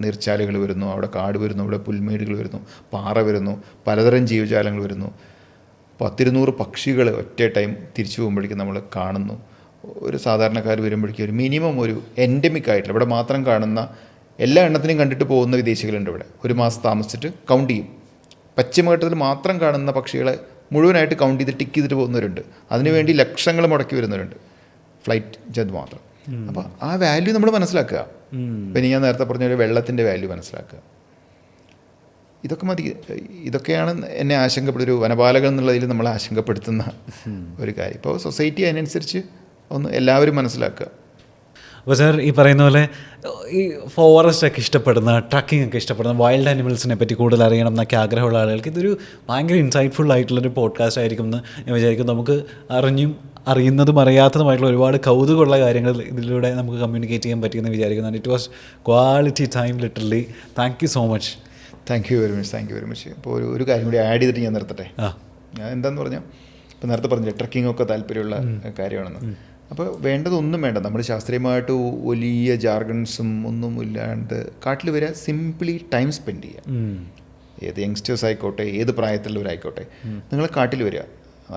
നീർച്ചാലുകൾ വരുന്നു, അവിടെ കാട് വരുന്നു, ഇവിടെ പുൽമേടുകൾ വരുന്നു, പാറ വരുന്നു, പലതരം ജീവജാലങ്ങൾ വരുന്നു, 10-200 പക്ഷികൾ ഒറ്റ ടൈം തിരിച്ചു പോകുമ്പോഴേക്കും നമ്മൾ കാണുന്നു. ഒരു സാധാരണക്കാർ വരുമ്പോഴേക്കും ഒരു മിനിമം ഒരു എൻഡമിക് ആയിട്ടുള്ള ഇവിടെ മാത്രം കാണുന്ന എല്ലാ എണ്ണത്തിനെയും കണ്ടിട്ട് പോകുന്ന വിദേശികളുണ്ട്. ഇവിടെ ഒരു മാസം താമസിച്ചിട്ട് കൗണ്ട് ചെയ്യും. പശ്ചിമഘട്ടത്തിൽ മാത്രം കാണുന്ന പക്ഷികളെ മുഴുവനായിട്ട് കൗണ്ട് ചെയ്ത് ടിക്ക് ചെയ്തിട്ട് പോകുന്നവരുണ്ട്. അതിനുവേണ്ടി ലക്ഷങ്ങൾ മുടക്കി വരുന്നവരുണ്ട്, ഫ്ലൈറ്റ് ജത് മാത്രം. അപ്പോൾ ആ വാല്യൂ നമ്മൾ മനസ്സിലാക്കുക. പിന്നെ ഞാൻ നേരത്തെ പറഞ്ഞ ഒരു വെള്ളത്തിൻ്റെ വാല്യൂ മനസ്സിലാക്കുക. ഇതൊക്കെ മതി. ഇതൊക്കെയാണ് എന്നെ ഒരു വനപാലകൻ എന്നുള്ളതിൽ നമ്മളെ ആശങ്കപ്പെടുത്തുന്ന ഒരു കാര്യം. ഇപ്പോൾ സൊസൈറ്റി അതിനനുസരിച്ച് ഒന്ന് എല്ലാവരും മനസ്സിലാക്കുക. അപ്പോൾ സാർ ഈ പറയുന്ന പോലെ ഈ ഫോറസ്റ്റ് ഒക്കെ ഇഷ്ടപ്പെടുന്ന, ട്രക്കിംഗ് ഒക്കെ ഇഷ്ടപ്പെടുന്ന, വൈൽഡ് ആനിമൽസിനെ പറ്റി കൂടുതൽ അറിയണം എന്നൊക്കെ ആഗ്രഹമുള്ള ആളുകൾക്ക് ഇതൊരു ഭയങ്കര ഇൻസൈറ്റ്ഫുൾ ആയിട്ടുള്ളൊരു പോഡ്കാസ്റ്റ് ആയിരിക്കും എന്ന് ഞാൻ വിചാരിക്കും. നമുക്ക് അറിയുന്നതും അറിയാത്തതുമായിട്ടുള്ള ഒരുപാട് കൗതുകമുള്ള കാര്യങ്ങൾ ഇതിലൂടെ നമുക്ക് കമ്മ്യൂണിക്കേറ്റ് ചെയ്യാൻ പറ്റിയെന്ന് വിചാരിക്കുന്നു. It was quality time literally. Thank you so much. Thank you very much. അപ്പോൾ ഒരു കാര്യം കൂടി ആഡ് ചെയ്തിട്ട് ഞാൻ നിർത്തട്ടെ. ഞാൻ എന്താണെന്ന് പറഞ്ഞാൽ, ഇപ്പോൾ നേരത്തെ പറഞ്ഞില്ലേ ട്രക്കിംഗ് ഒക്കെ താല്പര്യമുള്ള കാര്യമാണെന്ന്. അപ്പോൾ വേണ്ടതൊന്നും വേണ്ട, നമ്മൾ ശാസ്ത്രീയമായിട്ട് വലിയ ജാർഗൺസും ഒന്നും ഇല്ലാണ്ട് കാട്ടിൽ വരിക, സിംപ്ലി ടൈം സ്പെൻഡ് ചെയ്യുക. ഏത് യങ്സ്റ്റേഴ്സ് ആയിക്കോട്ടെ, ഏത് പ്രായത്തിലുള്ളവരായിക്കോട്ടെ, നിങ്ങൾ കാട്ടിൽ വരിക.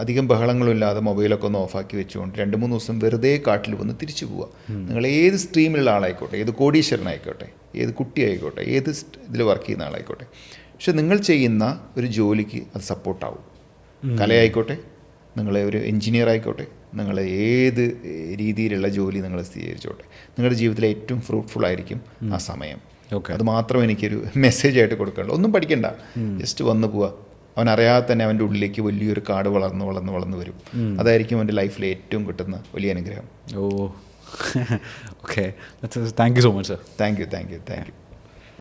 അധികം ബഹളങ്ങളില്ലാതെ മൊബൈലൊക്കെ ഒന്ന് ഓഫാക്കി വെച്ചുകൊണ്ട് 2-3 ദിവസം വെറുതെ കാട്ടിൽ വന്ന് തിരിച്ചു പോവുക. നിങ്ങൾ ഏത് സ്ട്രീമിലുള്ള ആളായിക്കോട്ടെ, ഏത് കോടീശ്വരനായിക്കോട്ടെ, ഏത് കുട്ടിയായിക്കോട്ടെ, ഏത് ഇതിൽ വർക്ക് ചെയ്യുന്ന ആളായിക്കോട്ടെ, പക്ഷെ നിങ്ങൾ ചെയ്യുന്ന ഒരു ജോലിക്ക് അത് സപ്പോർട്ടാവും. കലയായിക്കോട്ടെ, നിങ്ങൾ ഒരു എൻജിനീയർ ആയിക്കോട്ടെ, നിങ്ങൾ ഏത് രീതിയിലുള്ള ജോലി നിങ്ങൾ സ്വീകരിച്ചോട്ടെ, നിങ്ങളുടെ ജീവിതത്തിൽ ഏറ്റവും ഫ്രൂട്ട്ഫുൾ ആയിരിക്കും ആ സമയം. അത് മാത്രം എനിക്കൊരു മെസ്സേജായിട്ട് കൊടുക്കാനുള്ളൂ. ഒന്നും പഠിക്കണ്ട, ജസ്റ്റ് വന്നു പോവുക. അവൻ അറിയാതെ തന്നെ അവൻ്റെ ഉള്ളിലേക്ക് വലിയൊരു കാട് വളർന്ന് വരും. അതായിരിക്കും അവൻ്റെ ലൈഫിൽ ഏറ്റവും കിട്ടുന്ന വലിയ അനുഗ്രഹം. Okay, thank you so much sir. Thank you.